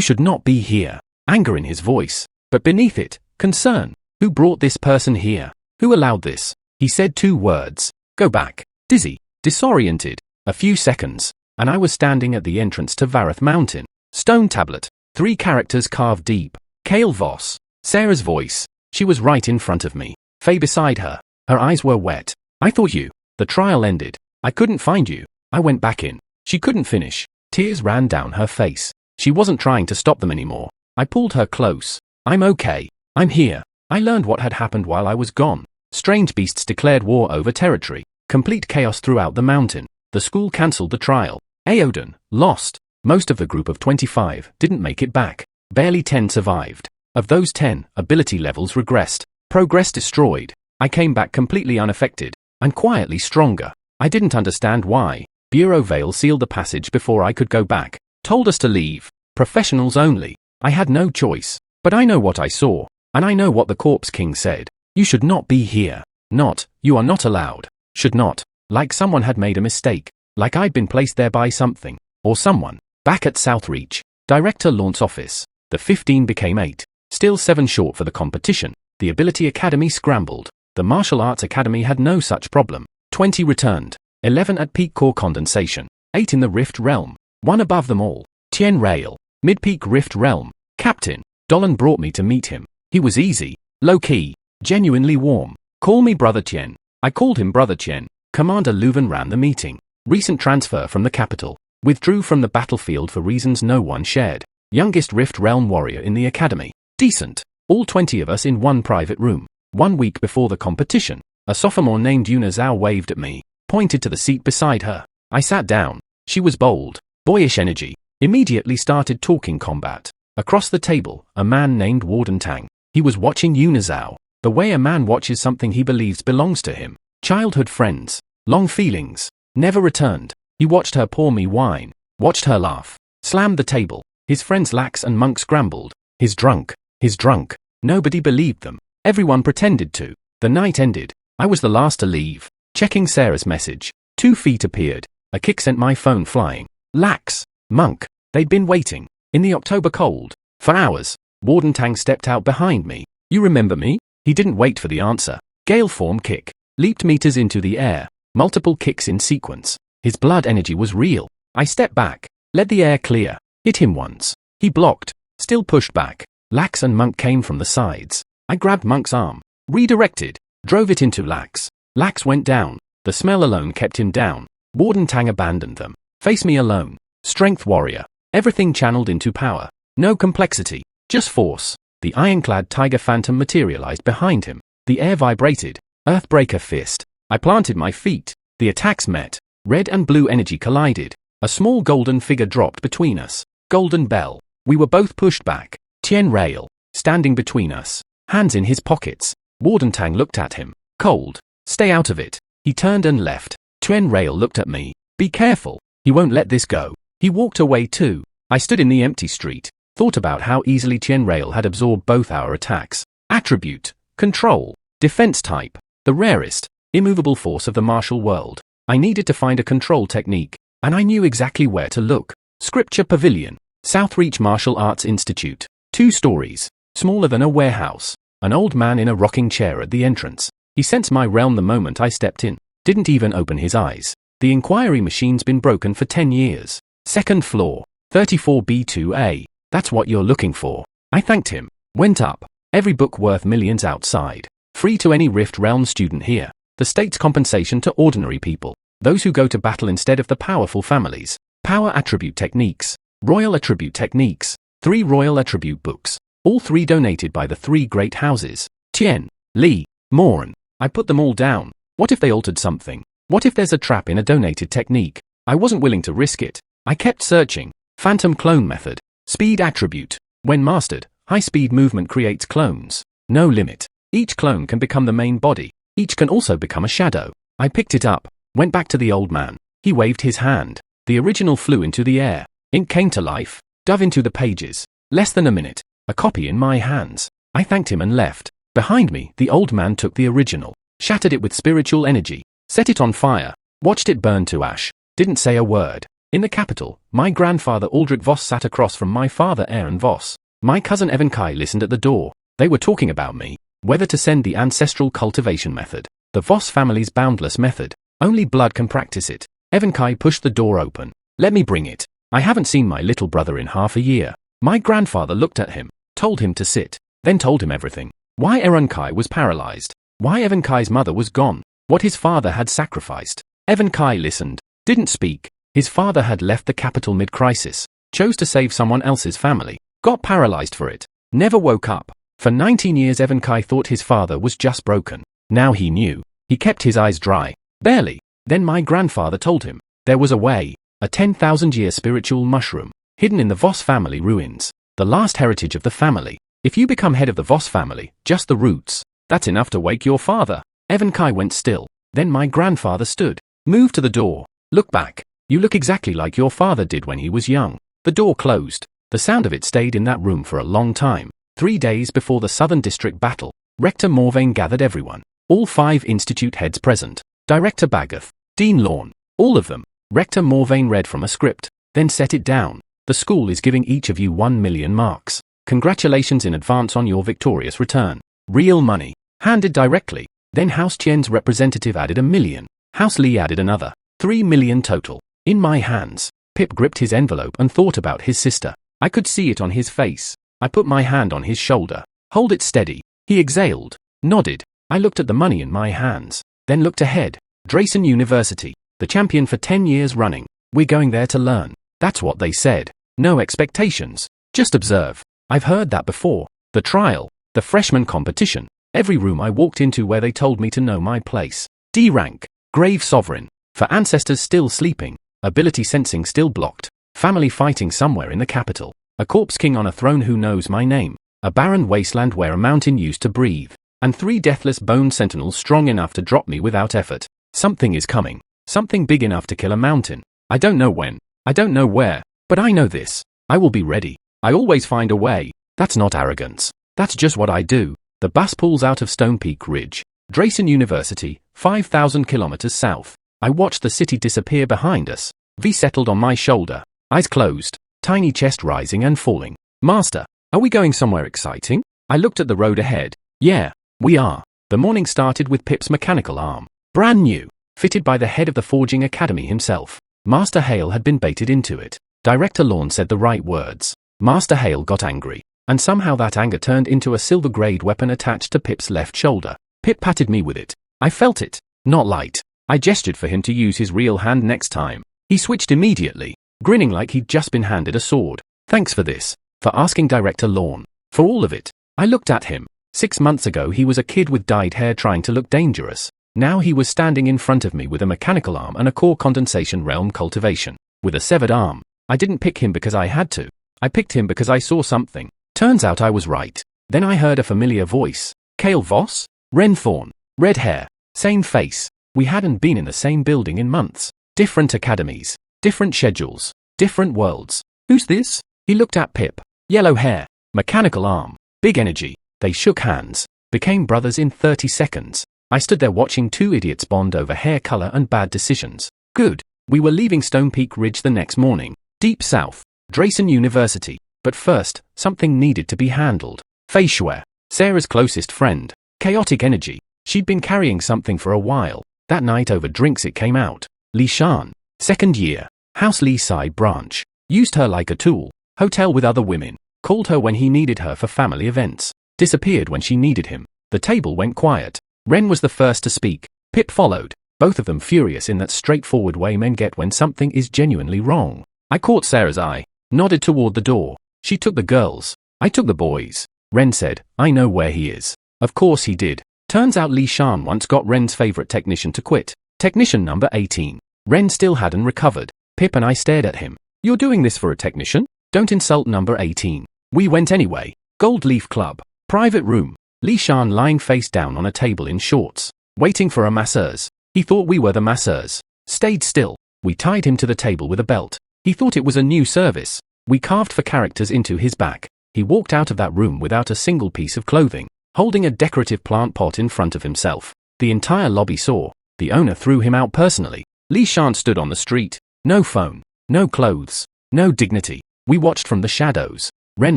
Speaker 1: should not be here. Anger in his voice. But beneath it, concern. Who brought this person here? Who allowed this? He said 2 words. Go back. Dizzy. Disoriented. A few seconds. And I was standing at the entrance to Vath Mountain. Stone tablet. 3 characters carved deep. Kael Voss. Sarah's voice. She was right in front of me. Faye beside her. Her eyes were wet. I thought you. The trial ended. I couldn't find you. I went back in. She couldn't finish. Tears ran down her face. She wasn't trying to stop them anymore. I pulled her close. I'm okay. I'm here. I learned what had happened while I was gone. Strange beasts declared war over territory. Complete chaos throughout the mountain. The school cancelled the trial. Aoden, lost. Most of the group of 25 didn't make it back. Barely 10 survived. Of those 10, ability levels regressed. Progress destroyed. I came back completely unaffected. And quietly stronger. I didn't understand why. Bureau Vale sealed the passage before I could go back. Told us to leave. Professionals only. I had no choice. But I know what I saw. And I know what the Corpse King said. You should not be here. Not, you are not allowed. Should not. Like someone had made a mistake. Like I'd been placed there by something. Or someone. Back at Southreach. Director Launt's office. The 15 became 8. Still 7 short for the competition. The Ability Academy scrambled. The Martial Arts Academy had no such problem. 20 returned. 11 at peak core condensation. 8 in the Rift Realm. 1 above them all. Tien Rail. Mid-peak Rift Realm. Captain. Dolan brought me to meet him. He was easy. Low-key. Genuinely warm. Call me Brother Tien. I called him Brother Tien. Commander Leuven ran the meeting. Recent transfer from the capital. Withdrew from the battlefield for reasons no one shared. Youngest Rift Realm warrior in the academy. Decent. All 20 of us in one private room. 1 week before the competition. A sophomore named Yuna Zhao waved at me. Pointed to the seat beside her. I sat down. She was bold. Boyish energy. Immediately started talking combat. Across the table, a man named Warden Tang. He was watching Yuna Zhao. The way a man watches something he believes belongs to him. Childhood friends. Long feelings. Never returned. He watched her pour me wine. Watched her laugh. Slammed the table. His friends Lax and Monk scrambled. He's drunk. He's drunk. Nobody believed them. Everyone pretended to. The night ended. I was the last to leave. Checking Sarah's message. 2 feet appeared. A kick sent my phone flying. Lax. Monk. They'd been waiting. In the October cold. For hours. Warden Tang stepped out behind me. You remember me? He didn't wait for the answer. Gale form kick. Leaped meters into the air. Multiple kicks in sequence. His blood energy was real. I stepped back. Let the air clear. Hit him once. He blocked. Still pushed back. Lax and Monk came from the sides. I grabbed Monk's arm. Redirected. Drove it into Lax. Lax went down. The smell alone kept him down. Warden Tang abandoned them. Face me alone. Strength warrior. Everything channeled into power. No complexity. Just force. The ironclad tiger phantom materialized behind him. The air vibrated. Earthbreaker fist. I planted my feet. The attacks met. Red and blue energy collided. A small golden figure dropped between us. Golden bell. We were both pushed back. Tien Rail. Standing between us. Hands in his pockets. Warden Tang looked at him. Cold. Stay out of it. He turned and left. Tien Rail looked at me. Be careful. He won't let this go. He walked away too. I stood in the empty street. Thought about how easily Tien Rail had absorbed both our attacks. Attribute. Control. Defense type. The rarest. Immovable force of the martial world. I needed to find a control technique. And I knew exactly where to look. Scripture Pavilion. Southreach Martial Arts Institute. 2 stories. Smaller than a warehouse. An old man in a rocking chair at the entrance. He sensed my realm the moment I stepped in. Didn't even open his eyes. The inquiry machine's been broken for 10 years. 2nd floor. 34B2A. That's what you're looking for. I thanked him. Went up. Every book worth millions outside. Free to any Rift Realm student here. The state's compensation to ordinary people. Those who go to battle instead of the powerful families. Power attribute techniques. Royal attribute techniques. 3 royal attribute books. All 3 donated by the 3 great houses. Tien, Li, Moran. I put them all down. What if they altered something? What if there's a trap in a donated technique? I wasn't willing to risk it. I kept searching. Phantom clone method. Speed attribute. When mastered, high-speed movement creates clones. No limit. Each clone can become the main body. Each can also become a shadow. I picked it up. Went back to the old man. He waved his hand. The original flew into the air. Ink came to life. Dove into the pages. Less than a minute. A copy in my hands. I thanked him and left. Behind me, the old man took the original. Shattered it with spiritual energy. Set it on fire. Watched it burn to ash. Didn't say a word. In the capital, my grandfather Aldrich Voss sat across from my father Aaron Voss. My cousin Evan Kai listened at the door. They were talking about me. Whether to send the ancestral cultivation method. The Voss family's boundless method. Only blood can practice it. Evan Kai pushed the door open. Let me bring it. I haven't seen my little brother in half a year. My grandfather looked at him. Told him to sit. Then told him everything. Why Aaron Kai was paralyzed. Why Evan Kai's mother was gone. What his father had sacrificed. Evan Kai listened. Didn't speak. His father had left the capital mid-crisis. Chose to save someone else's family. Got paralyzed for it. Never woke up. For 19 years Evan Kai thought his father was just broken. Now he knew. He kept his eyes dry. Barely. Then my grandfather told him. There was a way. A 10,000-year spiritual mushroom. Hidden in the Voss family ruins. The last heritage of the family. If you become head of the Voss family, just the roots. That's enough to wake your father. Evan Kai went still. Then my grandfather stood. Moved to the door. Look back. You look exactly like your father did when he was young. The door closed. The sound of it stayed in that room for a long time. 3 days before the Southern District battle, Rector Morvain gathered everyone. All 5 institute heads present. Director Bagath, Dean Lorne, all of them. Rector Morvain read from a script, then set it down. The school is giving each of you 1 million marks. Congratulations in advance on your victorious return. Real money. Handed directly. Then House Tien's representative added 1 million. House Li added another. 3 million total. In my hands. Pip gripped his envelope and thought about his sister. I could see it on his face. I put my hand on his shoulder. Hold it steady. He exhaled. Nodded. I looked at the money in my hands. Then looked ahead. Drayson University. The champion for 10 years running. We're going there to learn. That's what they said. No expectations. Just observe. I've heard that before. The trial. The freshman competition. Every room I walked into where they told me to know my place. D rank. Grave sovereign. For ancestors still sleeping. Ability sensing still blocked. Family fighting somewhere in the capital. A corpse king on a throne who knows my name. A barren wasteland where a mountain used to breathe. And 3 deathless bone sentinels strong enough to drop me without effort. Something is coming. Something big enough to kill a mountain. I don't know when. I don't know where, but I know this. I will be ready. I always find a way. That's not arrogance. That's just what I do. The bus pulls out of Stone Peak Ridge. Drayson University, 5,000 kilometers south. I watched the city disappear behind us. V settled on my shoulder. Eyes closed. Tiny chest rising and falling. Master, are we going somewhere exciting? I looked at the road ahead. Yeah, we are. The morning started with Pip's mechanical arm. Brand new. Fitted by the head of the Forging Academy himself. Master Hale had been baited into it. Director Lorne said the right words. Master Hale got angry. And somehow that anger turned into a silver-grade weapon attached to Pip's left shoulder. Pip patted me with it. I felt it. Not light. I gestured for him to use his real hand next time. He switched immediately, grinning like he'd just been handed a sword. Thanks for this. For asking Director Lorne. For all of it. I looked at him. 6 months ago he was a kid with dyed hair trying to look dangerous. Now he was standing in front of me with a mechanical arm and a core condensation realm cultivation. With a severed arm. I didn't pick him because I had to. I picked him because I saw something. Turns out I was right. Then I heard a familiar voice. Kael Voss? Ren Thorne. Red hair. Same face. We hadn't been in the same building in months. Different academies. Different schedules. Different worlds. Who's this? He looked at Pip. Yellow hair. Mechanical arm. Big energy. They shook hands. Became brothers in 30 seconds. I stood there watching two idiots bond over hair color and bad decisions. Good. We were leaving Stone Peak Ridge the next morning. Deep south. Drayson University. But first, something needed to be handled. Feishuer. Sarah's closest friend. Chaotic energy. She'd been carrying something for a while. That night over drinks it came out. Li Shan. Second year. House Lee side branch. Used her like a tool. Hotel with other women. Called her when he needed her for family events. Disappeared when she needed him. The table went quiet. Ren was the first to speak. Pip followed. Both of them furious in that straightforward way men get when something is genuinely wrong. I caught Sarah's eye. Nodded toward the door. She took the girls. I took the boys. Ren said, I know where he is. Of course he did. Turns out Li Shan once got Ren's favorite technician to quit. Technician number 18. Ren still hadn't recovered. Pip and I stared at him. You're doing this for a technician? Don't insult number 18. We went anyway. Gold Leaf Club. Private room. Li Shan lying face down on a table in shorts. Waiting for a masseuse. He thought we were the masseurs. Stayed still. We tied him to the table with a belt. He thought it was a new service. We carved for characters into his back. He walked out of that room without a single piece of clothing, holding a decorative plant pot in front of himself. The entire lobby saw. The owner threw him out personally. Li Shan stood on the street. No phone. No clothes. No dignity. We watched from the shadows. Ren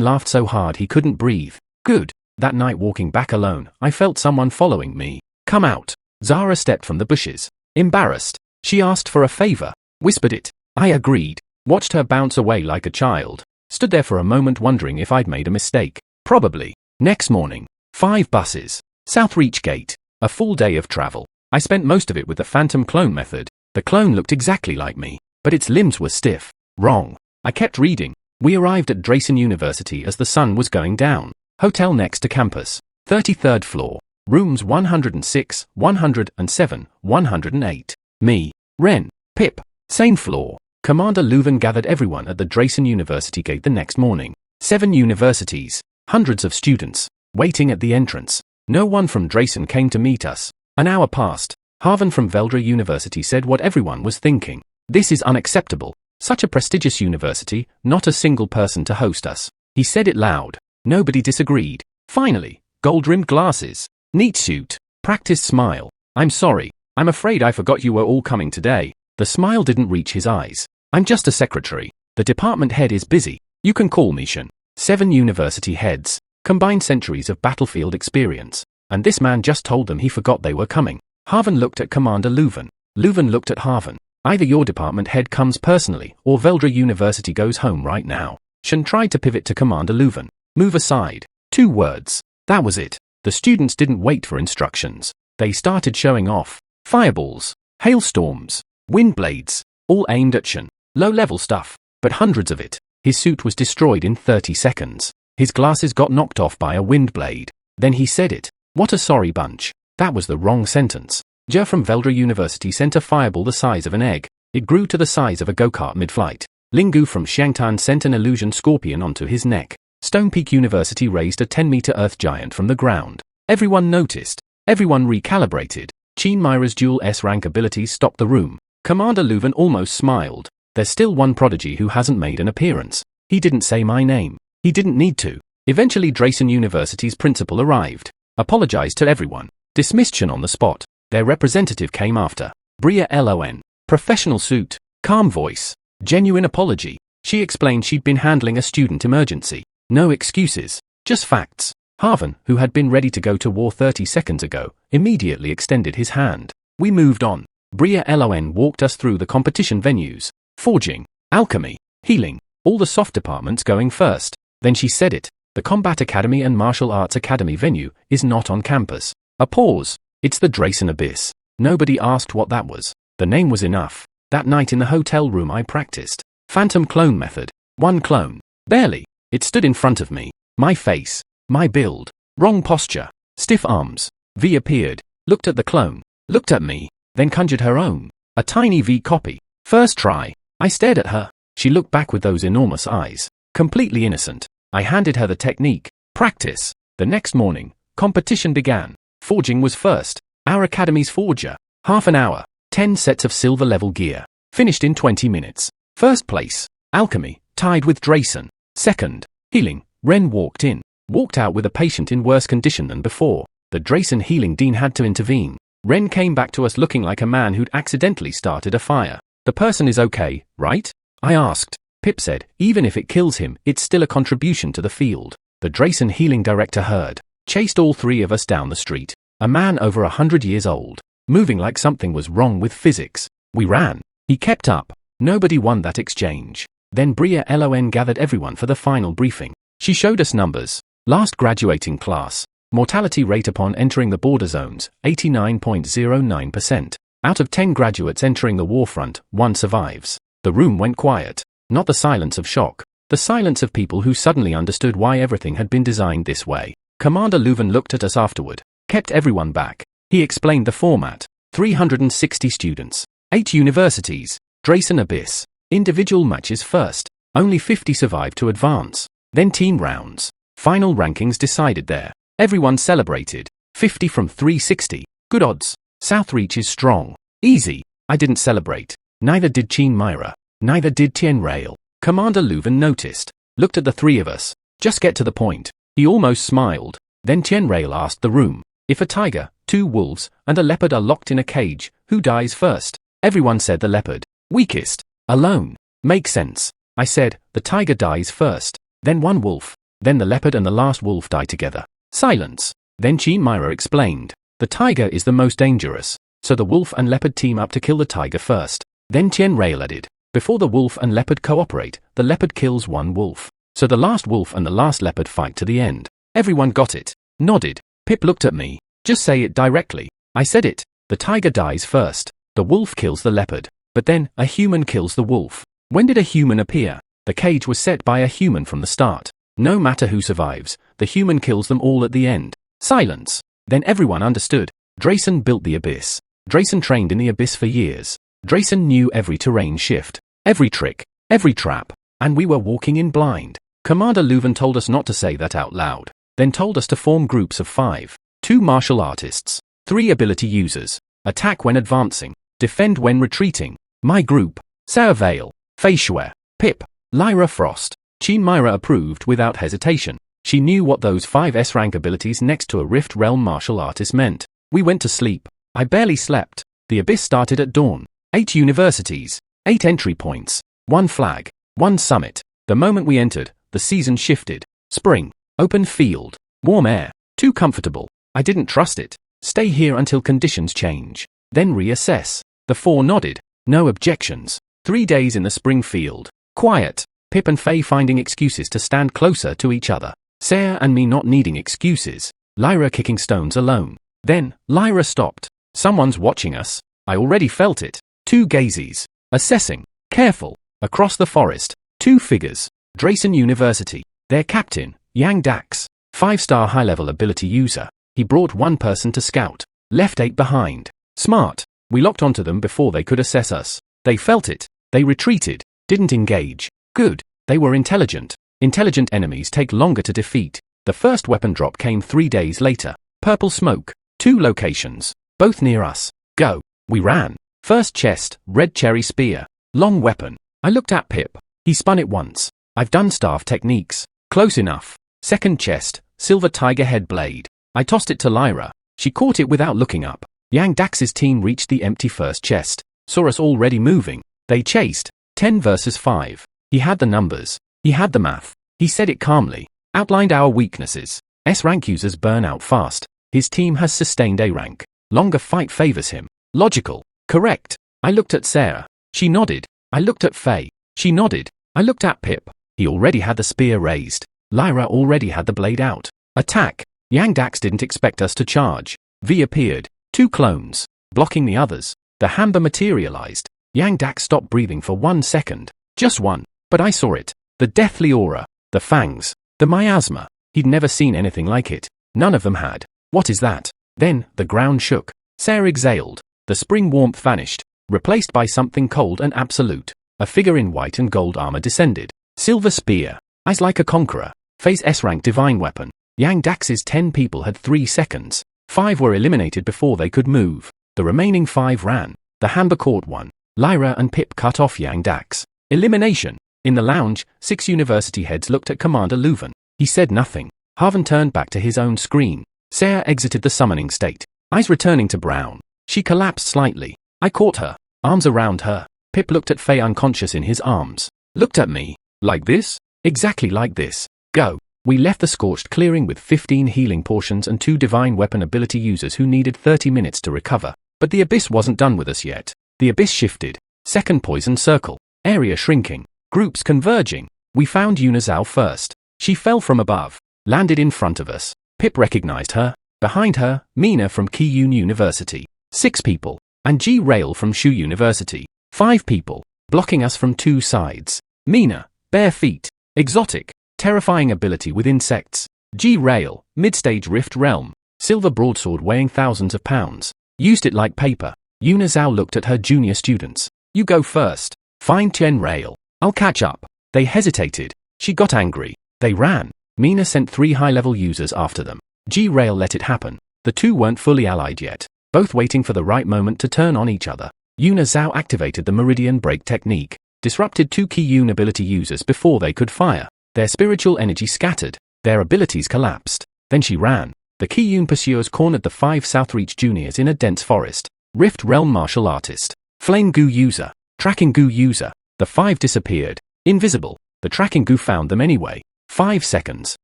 Speaker 1: laughed so hard he couldn't breathe. Good. That night walking back alone, I felt someone following me. Come out. Zara stepped from the bushes. Embarrassed. She asked for a favor. Whispered it. I agreed. Watched her bounce away like a child. Stood there for a moment wondering if I'd made a mistake. Probably. Next morning. 5 buses. South Reach Gate. A full day of travel. I spent most of it with the phantom clone method. The clone looked exactly like me, but its limbs were stiff. Wrong. I kept reading. We arrived at Drayson University as the sun was going down. Hotel next to campus. 33rd floor. Rooms 106, 107, 108. Me. Ren. Pip. Same floor. Commander Leuven gathered everyone at the Drayson University gate the next morning. 7 universities. Hundreds of students. Waiting at the entrance. No one from Drayson came to meet us. An hour passed. Harvan from Veldra University said what everyone was thinking. This is unacceptable. Such a prestigious university, not a single person to host us. He said it loud. Nobody disagreed. Finally, gold-rimmed glasses. Neat suit. Practiced smile. I'm sorry. I'm afraid I forgot you were all coming today. The smile didn't reach his eyes. I'm just a secretary. The department head is busy. You can call me Shan. 7 university heads. Combined centuries of battlefield experience. And this man just told them he forgot they were coming. Harvan looked at Commander Leuven. Leuven looked at Harvan. Either your department head comes personally, or Veldra University goes home right now. Shan tried to pivot to Commander Leuven. Move aside. 2 words. That was it. The students didn't wait for instructions. They started showing off. Fireballs. Hailstorms. Wind blades. All aimed at Shan. Low-level stuff. But hundreds of it. His suit was destroyed in 30 seconds. His glasses got knocked off by a wind blade. Then he said it. What a sorry bunch. That was the wrong sentence. Jer from Veldra University sent a fireball the size of an egg. It grew to the size of a go-kart mid-flight. Lingu from Xiangtan sent an illusion scorpion onto his neck. Stone Peak University raised a 10-meter earth giant from the ground. Everyone noticed. Everyone recalibrated. Qin Myra's dual S-rank abilities stopped the room. Commander Leuven almost smiled. There's still one prodigy who hasn't made an appearance. He didn't say my name. He didn't need to. Eventually Drayson University's principal arrived. Apologized to everyone. Dismissed Chen on the spot. Their representative came after. Bria Lon. Professional suit. Calm voice. Genuine apology. She explained she'd been handling a student emergency. No excuses. Just facts. Harvan, who had been ready to go to war 30 seconds ago, immediately extended his hand. We moved on. Bria Lon walked us through the competition venues. Forging. Alchemy. Healing. All the soft departments going first. Then she said it. The Combat Academy and Martial Arts Academy venue is not on campus. A pause. It's the Drayson Abyss. Nobody asked what that was. The name was enough. That night in the hotel room I practiced. Phantom clone method. One clone. Barely. It stood in front of me. My face. My build. Wrong posture. Stiff arms. V appeared. Looked at the clone. Looked at me. Then conjured her own. A tiny V copy. First try. I stared at her. She looked back with those enormous eyes. Completely innocent. I handed her the technique. Practice. The next morning, competition began. Forging was first. Our academy's forger. Half an hour. 10 sets of silver level gear. Finished in 20 minutes. First place. Alchemy. Tied with Drayson. Second. Healing. Ren walked in. Walked out with a patient in worse condition than before. The Drayson healing dean had to intervene. Ren came back to us looking like a man who'd accidentally started a fire. The person is okay, right? I asked. Pip said, even if it kills him, it's still a contribution to the field. The Drayson healing director heard. Chased all three of us down the street. A man over 100 years old. Moving like something was wrong with physics. We ran. He kept up. Nobody won that exchange. Then Bria Lon gathered everyone for the final briefing. She showed us numbers. Last graduating class. Mortality rate upon entering the border zones, 89.09%. Out of 10 graduates entering the war front, 1 survives. The room went quiet. Not the silence of shock. The silence of people who suddenly understood why everything had been designed this way. Commander Leuven looked at us afterward. Kept everyone back. He explained the format. 360 students. 8 universities. Drayson Abyss. Individual matches first. Only 50 survived to advance. Then team rounds. Final rankings decided there. Everyone celebrated. 50 from 360. Good odds. Southreach is strong. Easy. I didn't celebrate. Neither did Chin Myra. Neither did Tien Rail. Commander Leuven noticed. Looked at the three of us. Just get to the point. He almost smiled. Then Tien Rail asked the room. If a tiger, 2 wolves, and a leopard are locked in a cage, who dies first? Everyone said the leopard. Weakest. Alone. Makes sense. I said, the tiger dies first. Then 1 wolf. Then the leopard and the last wolf die together. Silence. Then Chin Myra explained. The tiger is the most dangerous. So the wolf and leopard team up to kill the tiger first. Then Tien Rail added. Before the wolf and leopard cooperate, the leopard kills 1 wolf. So the last wolf and the last leopard fight to the end. Everyone got it. Nodded. Pip looked at me. Just say it directly. I said it. The tiger dies first. The wolf kills the leopard. But then, a human kills the wolf. When did a human appear? The cage was set by a human from the start. No matter who survives, the human kills them all at the end. Silence. Then everyone understood. Drayson built the Abyss. Drayson trained in the Abyss for years. Drayson knew every terrain shift. Every trick. Every trap. And we were walking in blind. Commander Leuven told us not to say that out loud. Then told us to form groups of 5. 2 martial artists. 3 ability users. Attack when advancing. Defend when retreating. My group. Sarah Vale. Fei Shui. Pip. Lyra Frost. Chin Myra approved without hesitation. She knew what those 5 S-rank abilities next to a Rift Realm martial artist meant. We went to sleep. I barely slept. The Abyss started at dawn. 8 universities. 8 entry points. 1 flag. 1 summit. The moment we entered, the season shifted. Spring. Open field. Warm air. Too comfortable. I didn't trust it. Stay here until conditions change. Then reassess. The 4 nodded. No objections. 3 days in the spring field. Quiet. Pip and Faye finding excuses to stand closer to each other. Sarah and me not needing excuses. Lyra kicking stones alone. Then, Lyra stopped. Someone's watching us. I already felt it. 2 gazes. Assessing. Careful. Across the forest. 2 figures. Drayson University. Their captain, Yang Dax. 5-star high-level ability user. He brought 1 person to scout. Left 8 behind. Smart. We locked onto them before they could assess us. They felt it. They retreated. Didn't engage. Good. They were intelligent. Intelligent enemies take longer to defeat. The first weapon drop came 3 days later. Purple smoke. 2 locations. Both near us. Go. We ran. First chest, red cherry spear. Long weapon. I looked at Pip. He spun it once. I've done staff techniques. Close enough. Second chest, silver tiger head blade. I tossed it to Lyra. She caught it without looking up. Yang Dax's team reached the empty first chest. Saw us already moving. They chased. 10 versus 5. He had the numbers. He had the math. He said it calmly. Outlined our weaknesses. S-rank users burn out fast. His team has sustained A rank. Longer fight favors him. Logical. Correct. I looked at Sarah. She nodded. I looked at Faye. She nodded. I looked at Pip. He already had the spear raised. Lyra already had the blade out. Attack. Yang Dax didn't expect us to charge. V appeared. 2 clones. Blocking the others. The hammer materialized. Yang Dax stopped breathing for 1 second. Just one. But I saw it. The deathly aura. The fangs. The miasma. He'd never seen anything like it. None of them had. What is that? Then, the ground shook. Sarah exhaled. The spring warmth vanished. Replaced by something cold and absolute. A figure in white and gold armor descended. Silver spear. Eyes like a conqueror. Face S-rank divine weapon. Yang Dax's 10 people had 3 seconds. 5 were eliminated before they could move. The remaining 5 ran. The hammer caught one. Lyra and Pip cut off Yang Dax. Elimination. In the lounge, 6 university heads looked at Commander Leuven. He said nothing. Harvan turned back to his own screen. Sarah exited the summoning state. Eyes returning to brown. She collapsed slightly. I caught her. Arms around her. Pip looked at Faye unconscious in his arms. Looked at me. Like this? Exactly like this. Go. We left the scorched clearing with 15 healing potions and 2 divine weapon ability users who needed 30 minutes to recover. But the Abyss wasn't done with us yet. The Abyss shifted. Second poison circle. Area shrinking. Groups converging. We found Yunazao first. She fell from above. Landed in front of us. Pip recognized her. Behind her, Mina from Kiyun University. 6 people. And G-Rail from Shu University. 5 people. Blocking us from 2 sides. Mina, bare feet. Exotic. Terrifying ability with insects. G-Rail, mid-stage rift realm. Silver broadsword weighing thousands of pounds. Used it like paper. Yunazao looked at her junior students. You go first. Find Tian-Rail. I'll catch up. They hesitated. She got angry. They ran. Mina sent 3 high-level users after them. G-Rail let it happen. The 2 weren't fully allied yet. Both waiting for the right moment to turn on each other. Yunazao activated the Meridian Break technique. Disrupted 2 Kiyun ability users before they could fire. Their spiritual energy scattered. Their abilities collapsed. Then she ran. The Kiyun pursuers cornered the 5 Southreach juniors in a dense forest. Rift Realm martial artist. Flame goo user. Tracking goo user. The 5 disappeared. Invisible. The tracking goo found them anyway. 5 seconds.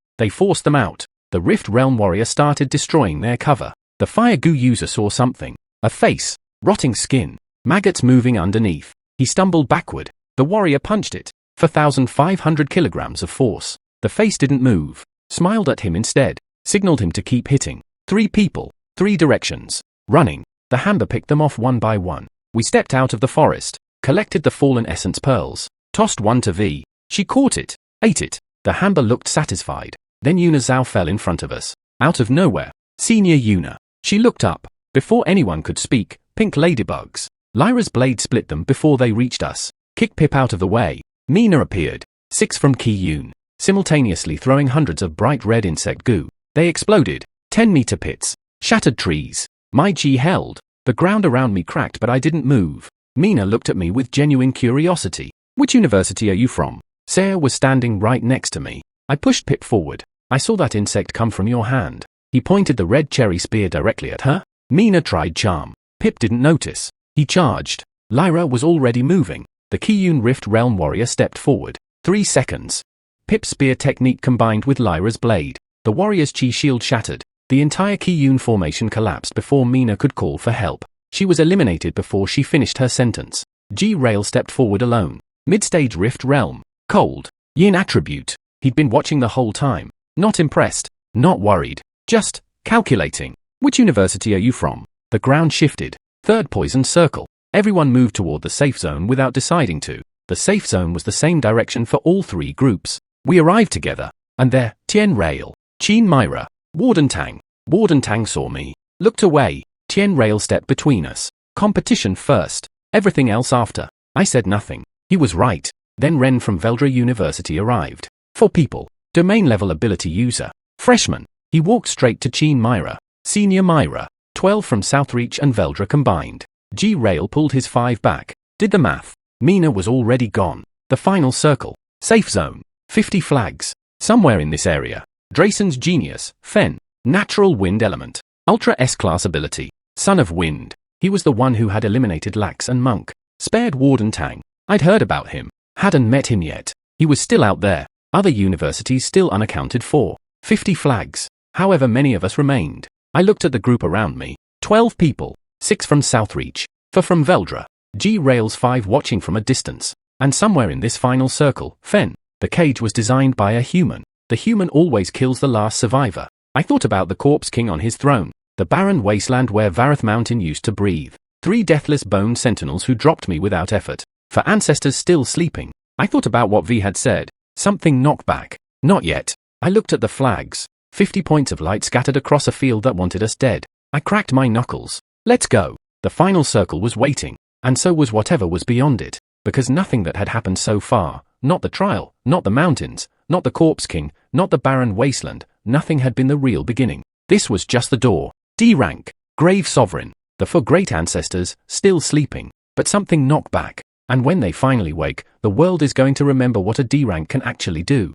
Speaker 1: They forced them out. The Rift Realm warrior started destroying their cover. The fire goo user saw something. A face. Rotting skin. Maggots moving underneath. He stumbled backward. The warrior punched it. 4,500 kilograms of force. The face didn't move. Smiled at him instead. Signaled him to keep hitting. 3 people. 3 directions. Running. The hammer picked them off one by one. We stepped out of the forest. Collected the fallen essence pearls. Tossed one to V. She caught it. Ate it. The hammer looked satisfied. Then Yunazao fell in front of us. Out of nowhere. Senior Yuna. She looked up. Before anyone could speak, pink ladybugs. Lyra's blade split them before they reached us. Kicked Pip out of the way. Mina appeared. 6 from Kiyun. Simultaneously throwing hundreds of bright red insect goo. They exploded. 10-meter pits. Shattered trees. My G held. The ground around me cracked but I didn't move. Mina looked at me with genuine curiosity. Which university are you from? Sarah was standing right next to me. I pushed Pip forward. I saw that insect come from your hand. He pointed the red cherry spear directly at her. Mina tried charm. Pip didn't notice. He charged. Lyra was already moving. The Kiyun Rift Realm warrior stepped forward. 3 seconds. Pip's spear technique combined with Lyra's blade. The warrior's chi shield shattered. The entire Kiyun formation collapsed before Mina could call for help. She was eliminated before she finished her sentence. G-Rail stepped forward alone. Mid-stage Rift Realm. Cold. Yin attribute. He'd been watching the whole time. Not impressed. Not worried. Just calculating. Which university are you from? The ground shifted. Third poison circle. Everyone moved toward the safe zone without deciding to. The safe zone was the same direction for all 3 groups. We arrived together. And there, Tian-Rail. Qin Myra. Warden Tang. Warden Tang saw me. Looked away. Tian-Rail stepped between us. Competition first. Everything else after. I said nothing. He was right. Then Ren from Veldra University arrived. 4 people. Domain level ability user. Freshman. He walked straight to Qin Myra. Senior Myra. 12 from Southreach and Veldra combined. G-Rail pulled his 5 back. Did the math. Mina was already gone. The final circle. Safe zone. 50 flags. Somewhere in this area. Drayson's genius. Fen. Natural wind element. Ultra S-class ability. Son of Wind. He was the one who had eliminated Lax and Monk. Spared Warden Tang. I'd heard about him. Hadn't met him yet. He was still out there. Other universities still unaccounted for. 50 flags. However many of us remained. I looked at the group around me. 12 people. 6 from Southreach. 4 from Veldra. G-Rails 5 watching from a distance. And somewhere in this final circle, Fen. The cage was designed by a human. The human always kills the last survivor. I thought about the Corpse King on his throne. The barren wasteland where Vath Mountain used to breathe. 3 deathless bone sentinels who dropped me without effort. For ancestors still sleeping. I thought about what V had said. Something knockback. Not yet. I looked at the flags. 50 points of light scattered across a field that wanted us dead. I cracked my knuckles. Let's go. The final circle was waiting. And so was whatever was beyond it. Because nothing that had happened so far, not the trial, not the mountains, not the Corpse King, not the barren wasteland, nothing had been the real beginning. This was just the door. D rank. Grave Sovereign. The 4 great ancestors, still sleeping. But something knockback. And when they finally wake, the world is going to remember what a D rank can actually do.